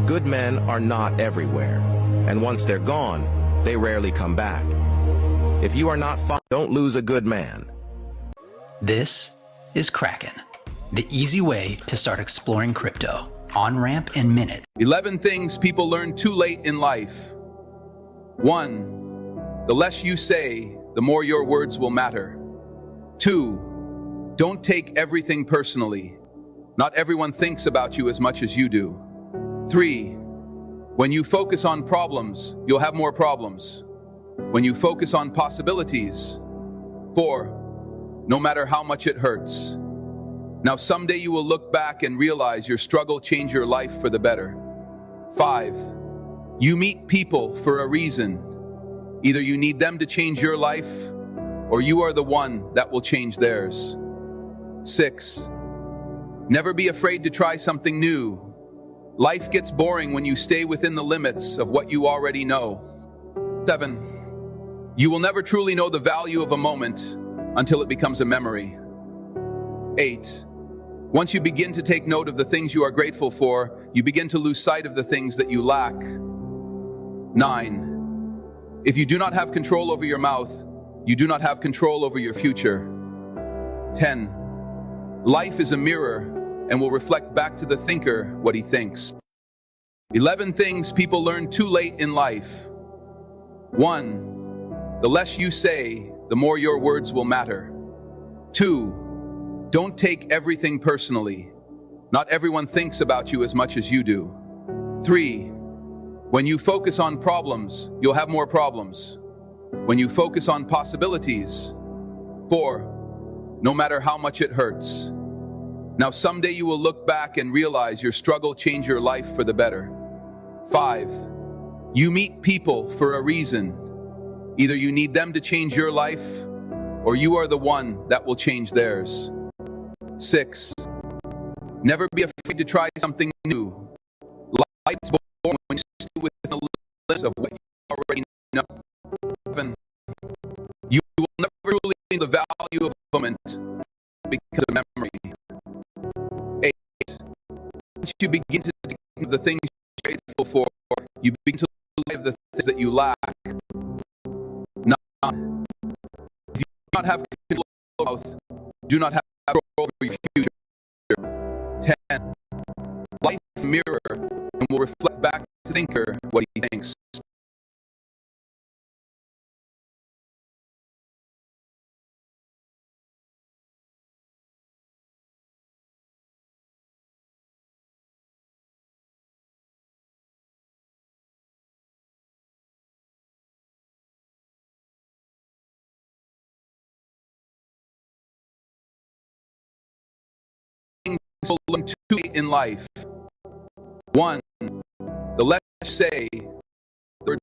good men are not everywhere, and once they're gone, they rarely come back. If you are not don't lose a good man. This is Kraken, the easy way to start exploring crypto. On-ramp in minute. 11 things people learn too late in life. 1. The less you say, the more your words will matter. 2. Don't take everything personally. Not everyone thinks about you as much as you do. 3. When you focus on problems, you'll have more problems. When you focus on possibilities. 4. No matter how much it hurts. Now someday you will look back and realize your struggle changed your life for the better. 5. You meet people for a reason. Either you need them to change your life, or you are the one that will change theirs. 6. Never be afraid to try something new. Life gets boring when you stay within the limits of what you already know. 7. You will never truly know the value of a moment until it becomes a memory. 8. Once you begin to take note of the things you are grateful for, you begin to lose sight of the things that you lack. 9. If you do not have control over your mouth, you do not have control over your future. 10. Life is a mirror and will reflect back to the thinker what he thinks. 11 things people learn too late in life. 1. The less you say, the more your words will matter. 2. Don't take everything personally. Not everyone thinks about you as much as you do. 3. When you focus on problems, you'll have more problems. When you focus on possibilities. 4. No matter how much it hurts. Now someday you will look back and realize your struggle changed your life for the better. 5. You meet people for a reason. Either you need them to change your life, or you are the one that will change theirs. 6. Never be afraid to try something new. Life's boring when you stay within the limits of what you already know. 7. You will never truly see the value of a moment because of memory. 8. Once you begin to take note of the things you're grateful for, you begin to live the things that you lack. 9. If you do not have control of your mouth, you do not have control over your future. 10. Life is a mirror and will reflect back to the thinker what he thinks. People learn too late in life. 1. The less you say, the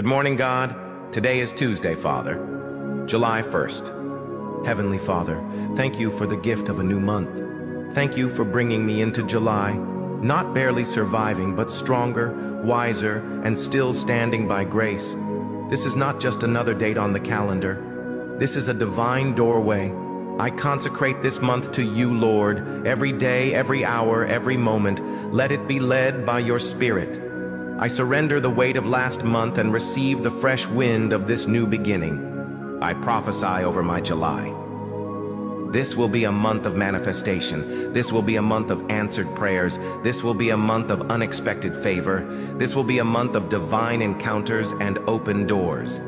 Good morning, God. Today is Tuesday, Father, July 1st. Heavenly Father, thank you for the gift of a new month. Thank you for bringing me into July, not barely surviving, but stronger, wiser, and still standing by grace. This is not just another date on the calendar. This is a divine doorway. I consecrate this month to you, Lord, every day, every hour, every moment. Let it be led by your Spirit. I surrender the weight of last month and receive the fresh wind of this new beginning. I prophesy over my July. This will be a month of manifestation. This will be a month of answered prayers. This will be a month of unexpected favor. This will be a month of divine encounters and open doors.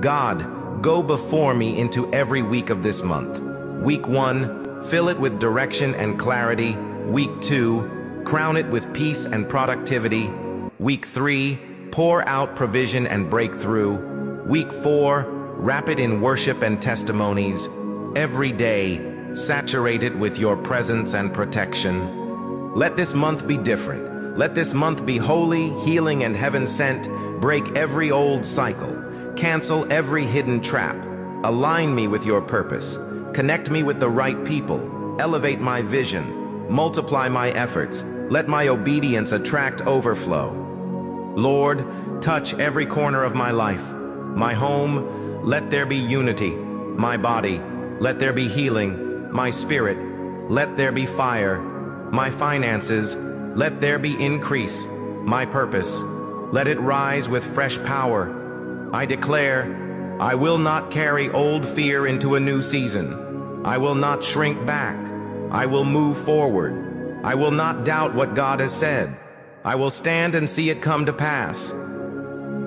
God, go before me into every week of this month. Week 1, fill it with direction and clarity. Week 2, crown it with peace and productivity. Week 3, pour out provision and breakthrough. Week 4, wrap it in worship and testimonies. Every day, saturate it with your presence and protection. Let this month be different. Let this month be holy, healing, and heaven-sent. Break every old cycle. Cancel every hidden trap. Align me with your purpose. Connect me with the right people. Elevate my vision. Multiply my efforts. Let my obedience attract overflow. Lord, touch every corner of my life. My home, let there be unity. My body, let there be healing. My spirit, let there be fire. My finances, let there be increase. My purpose, let it rise with fresh power. I declare, I will not carry old fear into a new season. I will not shrink back. I will move forward. I will not doubt what God has said. I will stand and see it come to pass.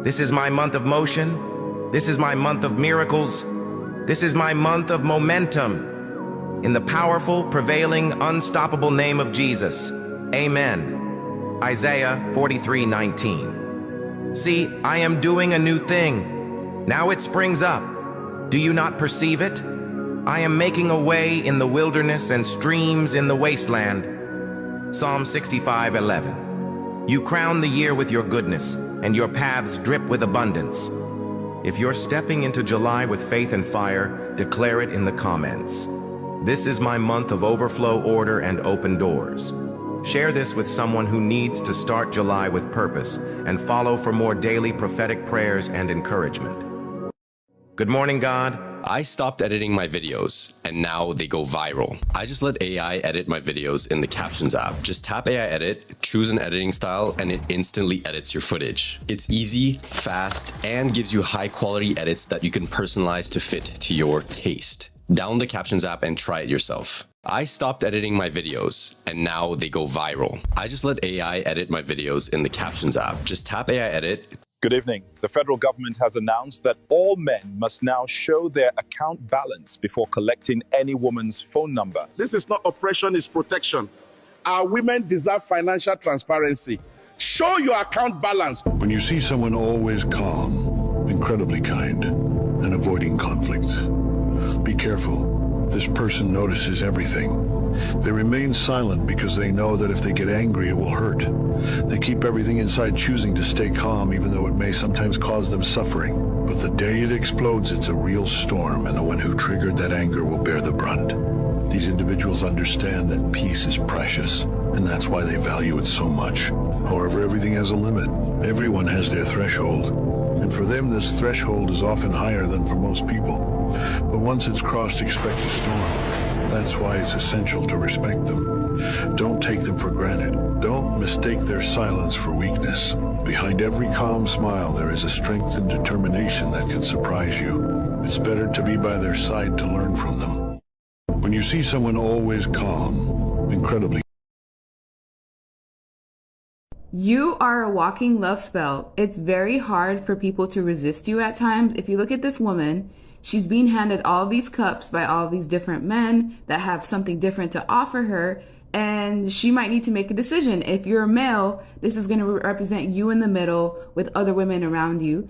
This is my month of motion. This is my month of miracles. This is my month of momentum. In the powerful, prevailing, unstoppable name of Jesus. Amen. Isaiah 43:19. See, I am doing a new thing. Now it springs up. Do you not perceive it? I am making a way in the wilderness and streams in the wasteland. Psalm 65:11. You crown the year with your goodness, and your paths drip with abundance. If you're stepping into July with faith and fire, declare it in the comments. This is my month of overflow, order, and open doors. Share this with someone who needs to start July with purpose, and follow for more daily prophetic prayers and encouragement. Good morning, God. I stopped editing my videos, and now they go viral. I just let AI edit my videos in the Captions app. Just tap AI Edit, choose an editing style, and it instantly edits your footage. It's easy, fast, and gives you high-quality edits that you can personalize to fit to your taste. Download the Captions app and try it yourself. I stopped editing my videos, and now they go viral. I just let AI edit my videos in the Captions app. Just tap AI Edit. Good evening. The federal government has announced that all men must now show their account balance before collecting any woman's phone number. This is not oppression, it's protection. Our women deserve financial transparency. Show your account balance. When you see someone always calm, incredibly kind, and avoiding conflict, be careful. This person notices everything. They remain silent because they know that if they get angry, it will hurt. They keep everything inside, choosing to stay calm, even though it may sometimes cause them suffering. But the day it explodes, it's a real storm, and the one who triggered that anger will bear the brunt. These individuals understand that peace is precious, and that's why they value it so much. However, everything has a limit. Everyone has their threshold. And for them, this threshold is often higher than for most people. But once it's crossed, expect a storm. That's why it's essential to respect them. Don't take them for granted. Don't mistake their silence for weakness. Behind every calm smile, there is a strength and determination that can surprise you. It's better to be by their side to learn from them. When you see someone always calm, incredibly. You are a walking love spell. It's very hard for people to resist you at times. If you look at this woman, she's being handed all these cups by all these different men that have something different to offer her, and she might need to make a decision. If you're a male, this is going to represent you in the middle with other women around you,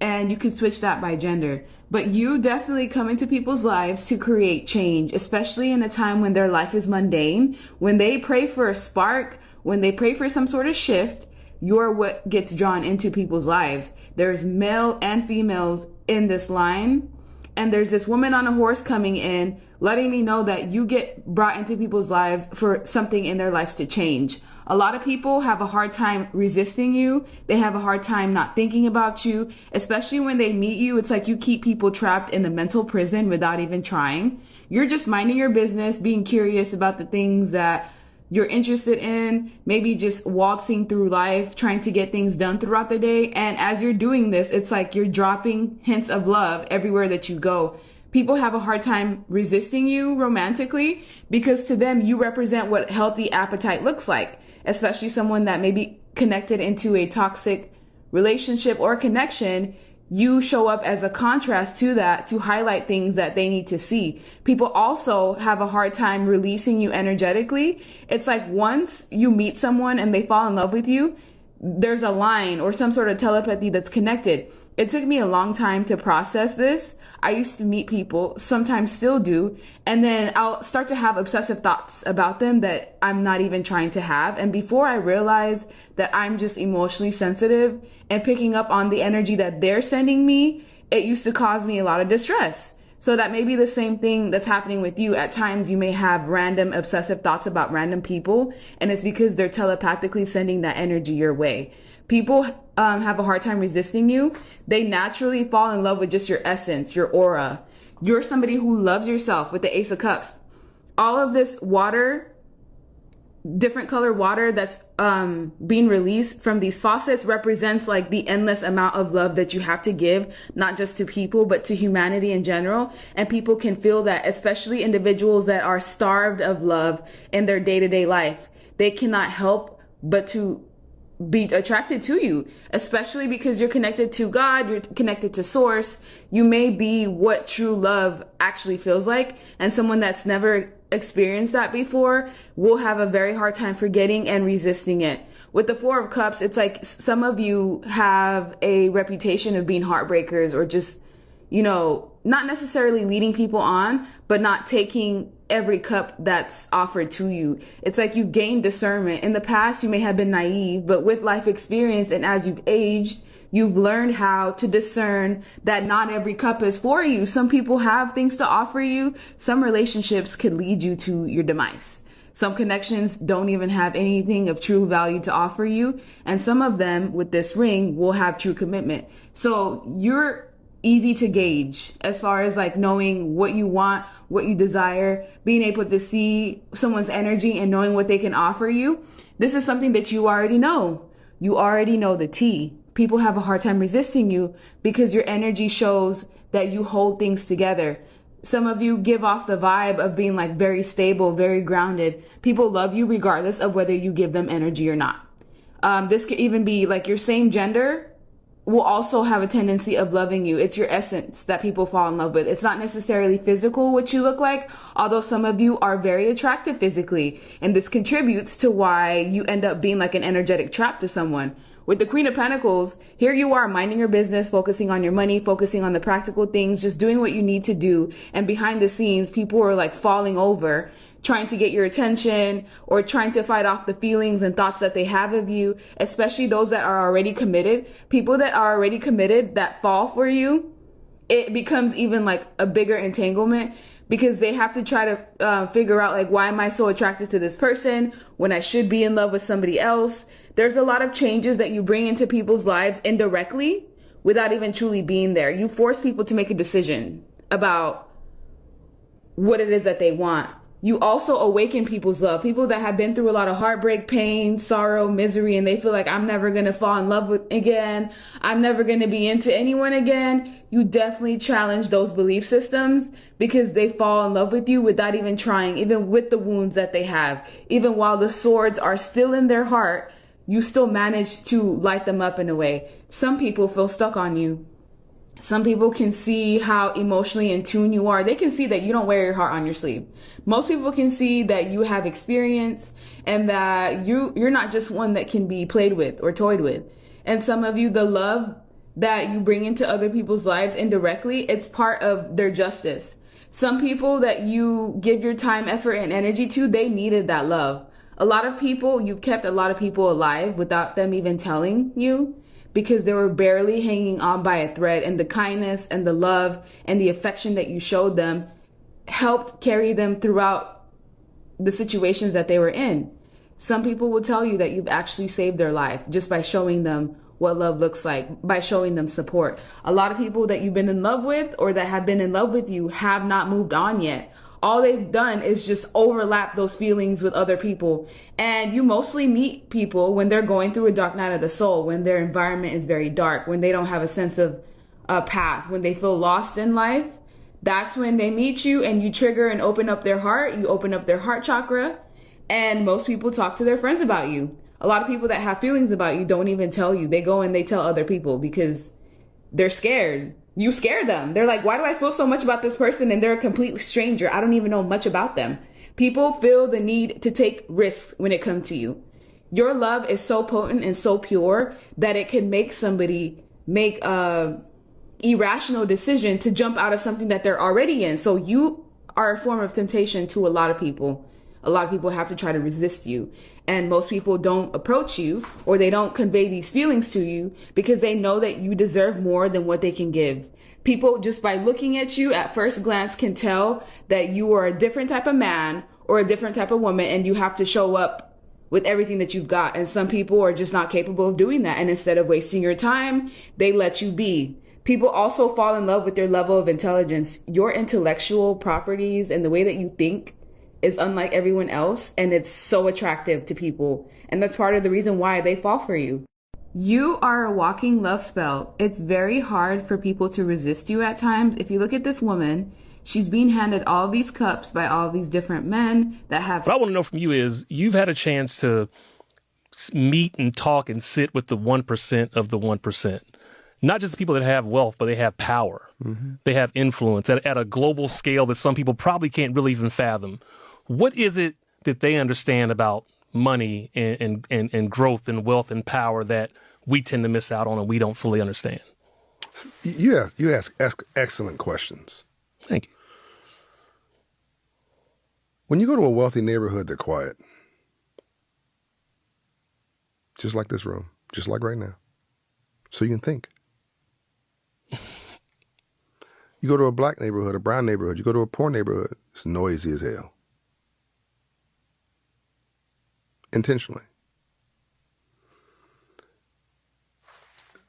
and you can switch that by gender. But you definitely come into people's lives to create change, especially in a time when their life is mundane. When they pray for a spark, when they pray for some sort of shift, you're what gets drawn into people's lives. There's male and females in this line. And there's this woman on a horse coming in, letting me know that you get brought into people's lives for something in their lives to change. A lot of people have a hard time resisting you. They have a hard time not thinking about you, especially when they meet you. It's like you keep people trapped in the mental prison without even trying. You're just minding your business, being curious about the things that you're interested in, maybe just waltzing through life, trying to get things done throughout the day. And as you're doing this, it's like you're dropping hints of love everywhere that you go. People have a hard time resisting you romantically because to them, you represent what healthy appetite looks like, especially someone that may be connected into a toxic relationship or connection. You show up as a contrast to that to highlight things that they need to see. People also have a hard time releasing you energetically. It's like once you meet someone and they fall in love with you, there's a line or some sort of telepathy that's connected. It took me a long time to process this. I used to meet people, sometimes still do, and then I'll start to have obsessive thoughts about them that I'm not even trying to have. And before I realize that I'm just emotionally sensitive and picking up on the energy that they're sending me, it used to cause me a lot of distress. So that may be the same thing that's happening with you. At times you may have random obsessive thoughts about random people, and it's because they're telepathically sending that energy your way. People have a hard time resisting you. They naturally fall in love with just your essence, your aura. You're somebody who loves yourself with the Ace of Cups. All of this water, different color water that's being released from these faucets represents like the endless amount of love that you have to give, not just to people, but to humanity in general. And people can feel that, especially individuals that are starved of love in their day-to-day life. They cannot help but to be attracted to you, especially because you're connected to God, you're connected to source. You may be what true love actually feels like. And someone that's never experienced that before will have a very hard time forgetting and resisting it. With the Four of Cups, it's like some of you have a reputation of being heartbreakers or just, you know, not necessarily leading people on, but not taking every cup that's offered to you. It's like you've gained discernment. In the past, you may have been naive, but with life experience and as you've aged, you've learned how to discern that not every cup is for you. Some people have things to offer you. Some relationships could lead you to your demise. Some connections don't even have anything of true value to offer you. And some of them with this ring will have true commitment. So you're easy to gauge as far as like knowing what you want, what you desire, being able to see someone's energy and knowing what they can offer you. This is something that you already know. You already know the tea. People have a hard time resisting you because your energy shows that you hold things together. Some of you give off the vibe of being like very stable, very grounded. People love you regardless of whether you give them energy or not. This could even be like your same gender will also have a tendency of loving you. It's your essence that people fall in love with. It's not necessarily physical what you look like, although some of you are very attractive physically. And this contributes to why you end up being like an energetic trap to someone. With the Queen of Pentacles, here you are minding your business, focusing on your money, focusing on the practical things, just doing what you need to do. And behind the scenes, people are like falling over, trying to get your attention or trying to fight off the feelings and thoughts that they have of you, especially those that are already committed. People that are already committed that fall for you, it becomes even like a bigger entanglement because they have to try to figure out like, why am I so attracted to this person when I should be in love with somebody else? There's a lot of changes that you bring into people's lives indirectly without even truly being there. You force people to make a decision about what it is that they want. You also awaken people's love. People that have been through a lot of heartbreak, pain, sorrow, misery, and they feel like I'm never going to fall in love with again. I'm never going to be into anyone again. You definitely challenge those belief systems because they fall in love with you without even trying, even with the wounds that they have. Even while the swords are still in their heart, you still manage to light them up in a way. Some people feel stuck on you. Some people can see how emotionally in tune you are. They can see that you don't wear your heart on your sleeve. Most people can see that you have experience and that you're not just one that can be played with or toyed with. And some of you, the love that you bring into other people's lives indirectly, it's part of their justice. Some people that you give your time, effort, and energy to, they needed that love. A lot of people, you've kept a lot of people alive without them even telling you, because they were barely hanging on by a thread, and the kindness and the love and the affection that you showed them helped carry them throughout the situations that they were in. Some people will tell you that you've actually saved their life just by showing them what love looks like, by showing them support. A lot of people that you've been in love with or that have been in love with you have not moved on yet. All they've done is just overlap those feelings with other people. And you mostly meet people when they're going through a dark night of the soul, when their environment is very dark, when they don't have a sense of a path, when they feel lost in life. That's when they meet you and you trigger and open up their heart. You open up their heart chakra, and most people talk to their friends about you. A lot of people that have feelings about you don't even tell you. They go and they tell other people because they're scared. You scare them. They're like, why do I feel so much about this person and they're a complete stranger? I don't even know much about them. People feel the need to take risks when it comes to you. Your love is so potent and so pure that it can make somebody make a irrational decision to jump out of something that they're already in. So you are a form of temptation to a lot of people. A lot of people have to try to resist you. And most people don't approach you, or they don't convey these feelings to you because they know that you deserve more than what they can give. People, just by looking at you at first glance, can tell that you are a different type of man or a different type of woman, and you have to show up with everything that you've got. And some people are just not capable of doing that. And instead of wasting your time, they let you be. People also fall in love with your level of intelligence. Your intellectual properties and the way that you think is unlike everyone else, and it's so attractive to people, and that's part of the reason why they fall for you. You are a walking love spell. It's very hard for people to resist you at times. If you look at this woman, she's being handed all these cups by all these different men that have... What I want to know from you is, you've had a chance to meet and talk and sit with the 1% of the 1%. Not just the people that have wealth, but they have power. Mm-hmm. They have influence at a global scale that some people probably can't really even fathom. What is it that they understand about money and growth and wealth and power that we tend to miss out on and we don't fully understand? You ask excellent questions. Thank you. When you go to a wealthy neighborhood, they're quiet. Just like this room, just like right now. So you can think. You go to a black neighborhood, a brown neighborhood, you go to a poor neighborhood, it's noisy as hell. Intentionally.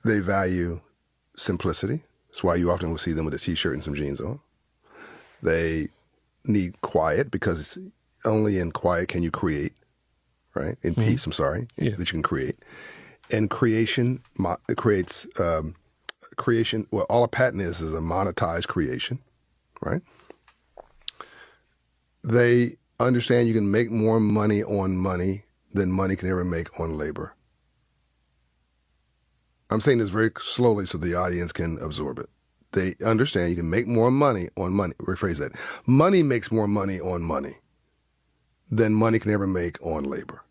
They value simplicity. That's why you often will see them with a t-shirt and some jeans on. They need quiet because it's only in quiet can you create, right? In peace, I'm sorry, that you can create. And creation creates creation. Well, all a patent is a monetized creation, right? They understand you can make more money on money than money can ever make on labor. I'm saying this very slowly so the audience can absorb it. They understand you can make more money on money. Rephrase that. Money makes more money on money than money can ever make on labor.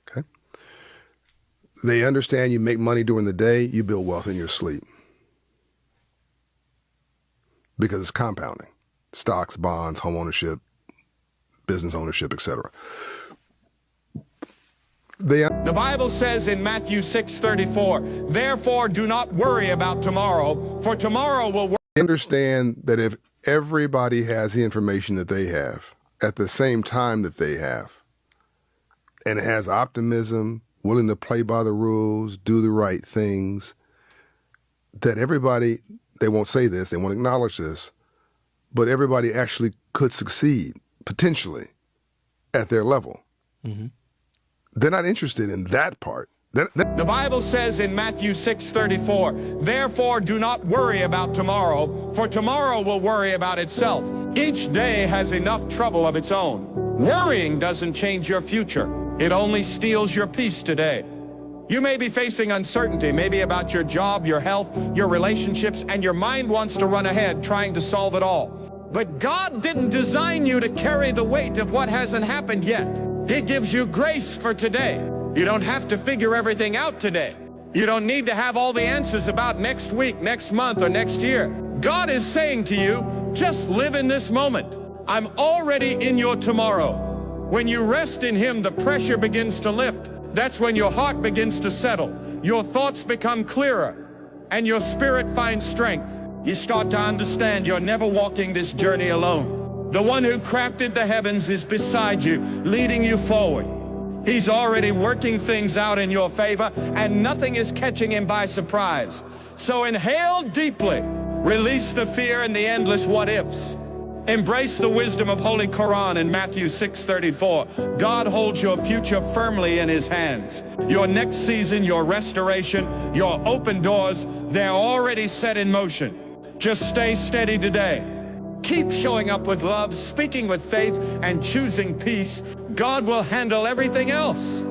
Okay? They understand you make money during the day, you build wealth in your sleep. Because it's compounding. Stocks, bonds, home ownership, business ownership, etc. The Bible says in Matthew 6:34, therefore do not worry about tomorrow, for tomorrow will worry. Understand that if everybody has the information that they have at the same time that they have, and has optimism, willing to play by the rules, do the right things, that everybody, they won't say this, they won't acknowledge this, but everybody actually could succeed, potentially, at their level. Mm-hmm. They're not interested in that part. The Bible says in Matthew 6:34, therefore do not worry about tomorrow, for tomorrow will worry about itself. Each day has enough trouble of its own. Worrying doesn't change your future. It only steals your peace today. You may be facing uncertainty, maybe about your job, your health, your relationships, and your mind wants to run ahead trying to solve it all. But God didn't design you to carry the weight of what hasn't happened yet. He gives you grace for today. You don't have to figure everything out today. You don't need to have all the answers about next week, next month, or next year. God is saying to you, just live in this moment. I'm already in your tomorrow. When you rest in Him, the pressure begins to lift. That's when your heart begins to settle. Your thoughts become clearer, and your spirit finds strength. You start to understand you're never walking this journey alone. The one who crafted the heavens is beside you, leading you forward. He's already working things out in your favor, and nothing is catching Him by surprise. So inhale deeply, release the fear and the endless what-ifs. Embrace the wisdom of Holy Quran in Matthew 6:34. God holds your future firmly in His hands. Your next season, your restoration, your open doors, they're already set in motion. Just stay steady today. Keep showing up with love, speaking with faith, and choosing peace. God will handle everything else.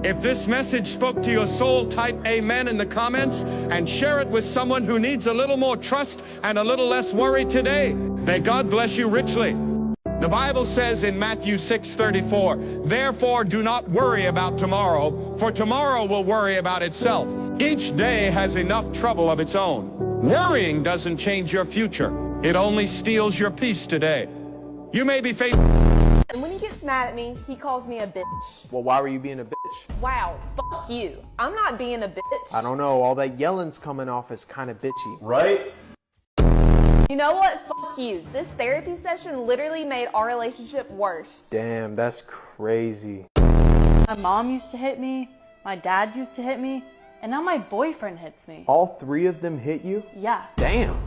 If this message spoke to your soul, type amen in the comments and share it with someone who needs a little more trust and a little less worry today. May God bless you richly. The Bible says in Matthew 6:34, therefore do not worry about tomorrow, for tomorrow will worry about itself. Each day has enough trouble of its own. Worrying doesn't change your future. It only steals your peace today. You may be facing... And when he gets mad at me, he calls me a bitch. Well, why were you being a bitch? Wow, fuck you. I'm not being a bitch. I don't know, all that yelling's coming off as kind of bitchy. Right? You know what? Fuck you. This therapy session literally made our relationship worse. Damn, that's crazy. My mom used to hit me, my dad used to hit me, and now my boyfriend hits me. All three of them hit you? Yeah. Damn.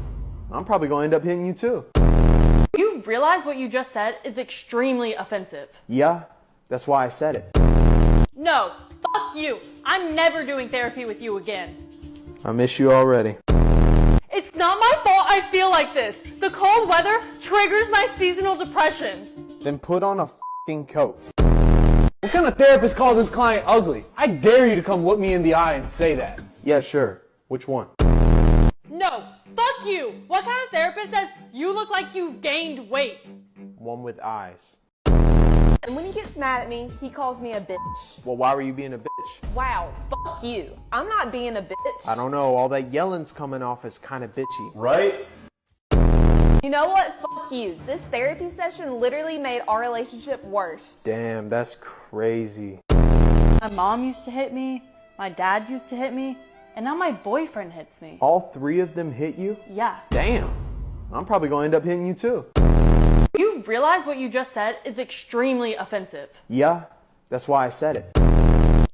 I'm probably going to end up hitting you too. You realize what you just said is extremely offensive. Yeah, that's why I said it. No, fuck you. I'm never doing therapy with you again. I miss you already. It's not my fault I feel like this. The cold weather triggers my seasonal depression. Then put on a f***ing coat. What kind of therapist calls his client ugly? I dare you to come look me in the eye and say that. Yeah, sure. Which one? No, fuck you. What kind of therapist says you look like you've gained weight? One with eyes. And when he gets mad at me, he calls me a bitch. Well, why were you being a bitch? Wow, fuck you. I'm not being a bitch. I don't know, all that yelling's coming off as kind of bitchy. Right? You know what? Fuck you. This therapy session literally made our relationship worse. Damn, that's crazy. My mom used to hit me, my dad used to hit me, and now my boyfriend hits me. All three of them hit you? Yeah. Damn. I'm probably going to end up hitting you too. You realize what you just said is extremely offensive. Yeah, that's why I said it.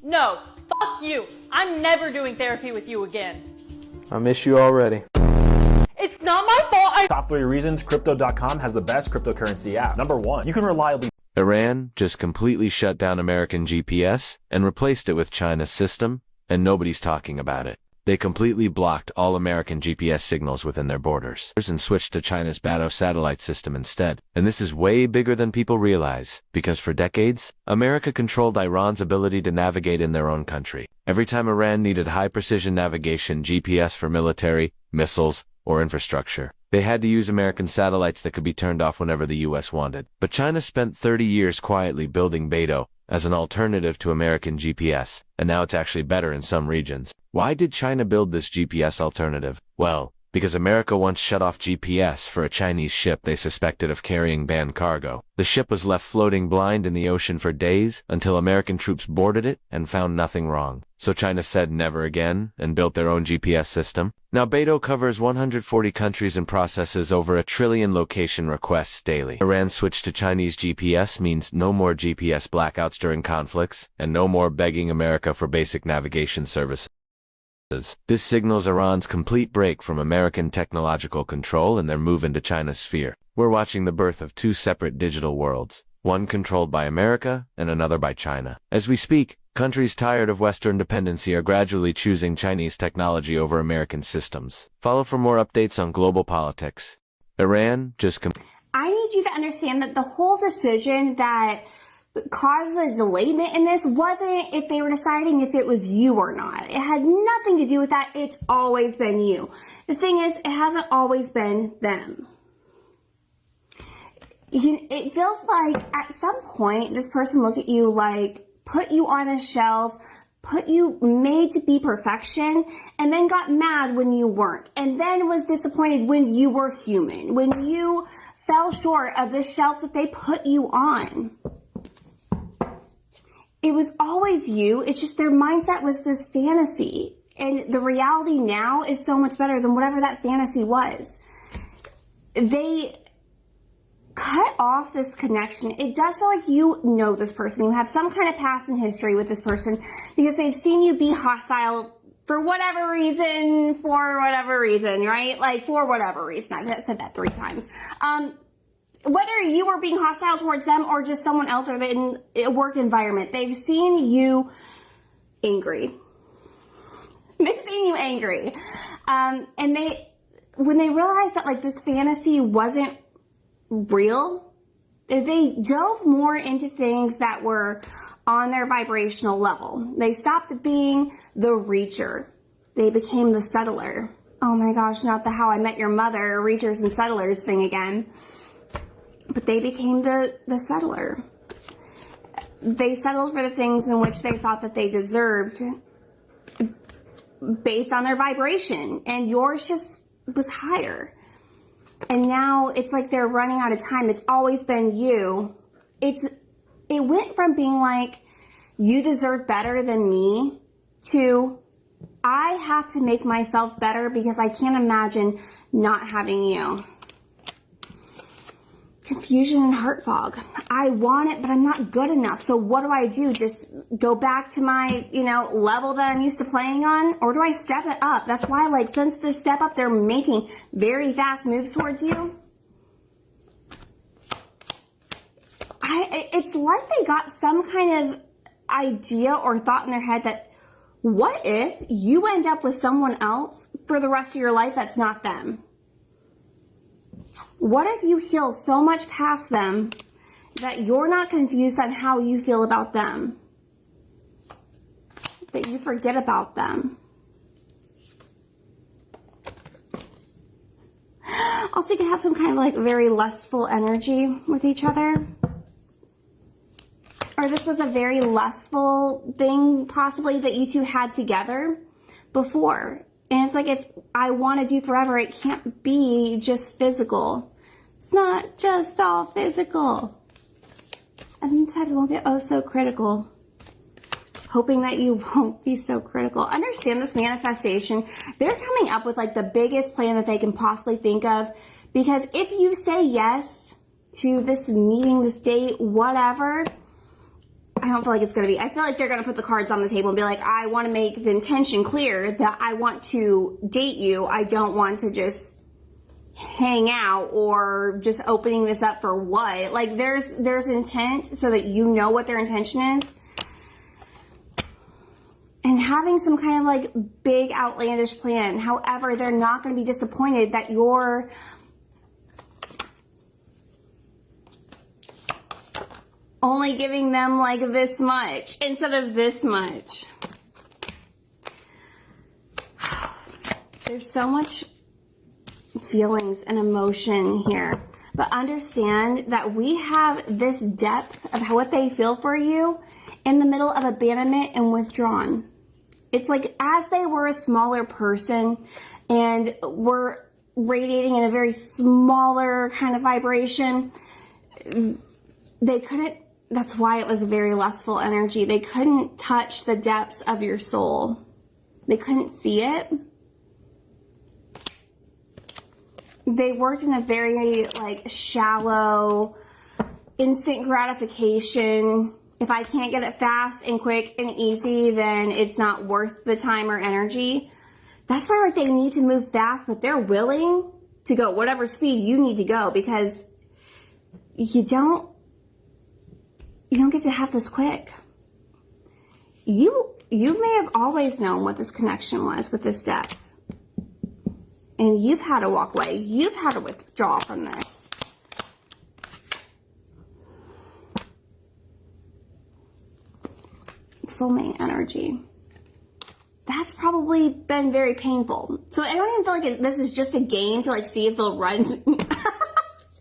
No, fuck you. I'm never doing therapy with you again. I miss you already. It's not my fault Top 3 reasons Crypto.com has the best cryptocurrency app. Number 1, you can reliably... Iran just completely shut down American GPS and replaced it with China's system, and nobody's talking about it. They completely blocked all American GPS signals within their borders and switched to China's Bato satellite system instead. And this is way bigger than people realize, because for decades, America controlled Iran's ability to navigate in their own country. Every time Iran needed high-precision navigation GPS for military, missiles, or infrastructure, they had to use American satellites that could be turned off whenever the U.S. wanted. But China spent 30 years quietly building Bato as an alternative to American GPS, and now it's actually better in some regions. Why did China build this GPS alternative? Well, because America once shut off GPS for a Chinese ship they suspected of carrying banned cargo. The ship was left floating blind in the ocean for days until American troops boarded it and found nothing wrong. So China said never again and built their own GPS system. Now Bato covers 140 countries and processes over 1 trillion location requests daily. Iran's switch to Chinese GPS means no more GPS blackouts during conflicts and no more begging America for basic navigation services. This signals Iran's complete break from American technological control and their move into China's sphere. We're watching the birth of two separate digital worlds, one controlled by America and another by China. As we speak, countries tired of Western dependency are gradually choosing Chinese technology over American systems. Follow for more updates on global politics. Iran just... I need you to understand that the whole decision that caused the delayment in this wasn't if they were deciding if it was you or not. It had nothing to do with that. It's always been you. The thing is, it hasn't always been them. It feels like at some point this person looked at you like, put you on a shelf, put you made to be perfection, and then got mad when you weren't, and then was disappointed when you were human, when you fell short of the shelf that they put you on. it was always you. It's just their mindset was this fantasy. And the reality now is so much better than whatever that fantasy was. They cut off this connection. It does feel like you know this person. You have some kind of past and history with this person because they've seen you be hostile for whatever reason, right? Like, for whatever reason. I've said that 3 times. Whether you were being hostile towards them or just someone else or in a work environment, they've seen you angry. They've seen you angry. And when they realized that, like, this fantasy wasn't real, they dove more into things that were on their vibrational level. They stopped being the reacher. They became the settler. Oh my gosh, not the How I Met Your Mother reachers and settlers thing again. But they became the settler. They settled for the things in which they thought that they deserved based on their vibration, and yours just was higher. And now it's like they're running out of time. It's always been you. It went from being like, you deserve better than me, to I have to make myself better because I can't imagine not having you. Confusion and heart fog. I want it, but I'm not good enough. So what do I do? Just go back to my, level that I'm used to playing on? Or do I step it up? That's why, like, since the step up, they're making very fast moves towards you. It's like they got some kind of idea or thought in their head that, what if you end up with someone else for the rest of your life that's not them? What if you heal so much past them that you're not confused on how you feel about them? That you forget about them? Also, you could have some kind of like very lustful energy with each other. Or this was a very lustful thing possibly that you two had together before. And it's like, if I wanted you forever, it can't be just physical. It's not just all physical. And then sometimes won't get so critical. Hoping that you won't be so critical. Understand this manifestation. They're coming up with like the biggest plan that they can possibly think of. Because if you say yes to this meeting, this date, whatever, I don't feel like it's going to be. I feel like they're going to put the cards on the table and be like, I want to make the intention clear that I want to date you. I don't want to just hang out or just opening this up for what. Like, there's intent so that you know what their intention is. And having some kind of like big outlandish plan. However, they're not going to be disappointed that you're only giving them like this much instead of this much. There's so much feelings and emotion here, but understand that we have this depth of what they feel for you in the middle of abandonment and withdrawn. It's like as they were a smaller person and were radiating in a very smaller kind of vibration, they couldn't. That's why it was very lustful energy. They couldn't touch the depths of your soul. They couldn't see it. They worked in a very like shallow, instant gratification. If I can't get it fast and quick and easy, then it's not worth the time or energy. That's why like they need to move fast, but they're willing to go whatever speed you need to go because you don't get to have this quick. You may have always known what this connection was with this depth. And you've had to walk away. You've had to withdraw from this. Soulmate energy. That's probably been very painful. So I don't even feel like this is just a game to like see if they'll run.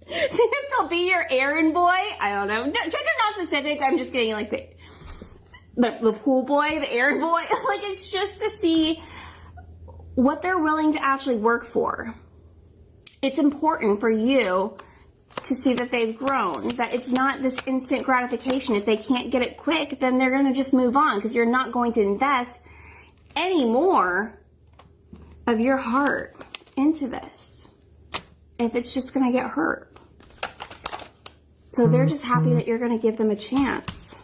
See if they'll be your errand boy. I don't know. Gender not specific. I'm just getting like the pool boy, the errand boy. Like it's just to see what they're willing to actually work for. It's important for you to see that they've grown, that it's not this instant gratification. If they can't get it quick, then they're going to just move on because you're not going to invest any more of your heart into this if it's just going to get hurt. So they're just happy that you're going to give them a chance.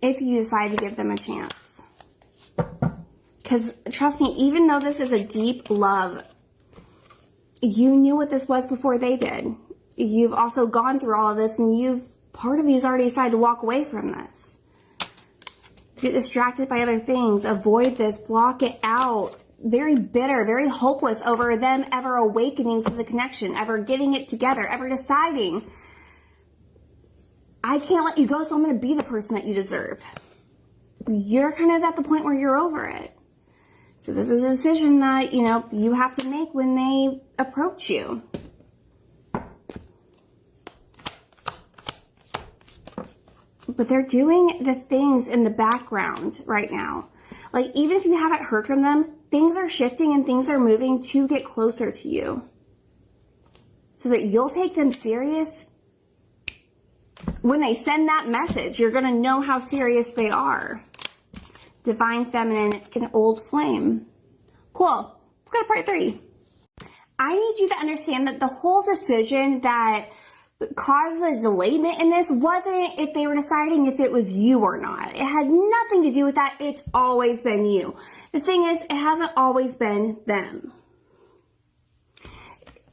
If you decide to give them a chance. Because trust me, even though this is a deep love, you knew what this was before they did. You've also gone through all of this, and part of you's already decided to walk away from this. Get distracted by other things, avoid this, block it out. Very bitter, very hopeless over them ever awakening to the connection, ever getting it together, ever deciding, I can't let you go, so I'm going to be the person that you deserve. You're kind of at the point where you're over it. So this is a decision that, you have to make when they approach you. But they're doing the things in the background right now. Like, even if you haven't heard from them, things are shifting and things are moving to get closer to you. So that you'll take them serious. When they send that message, you're going to know how serious they are. Divine Feminine, an old flame. Cool. Let's go to part 3. I need you to understand that the whole decision that caused the delayment in this wasn't if they were deciding if it was you or not. It had nothing to do with that. It's always been you. The thing is, it hasn't always been them.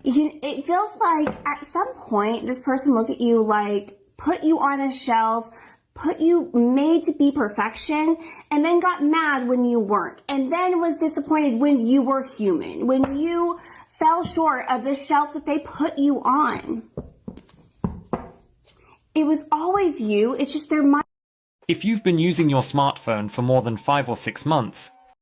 It feels like at some point, this person looked at you like, put you on a shelf, put you made to be perfection, and then got mad when you weren't, and then was disappointed when you were human, when you fell short of the shelf that they put you on. It was always you, it's just their mind. If you've been using your smartphone for more than 5 or 6 months,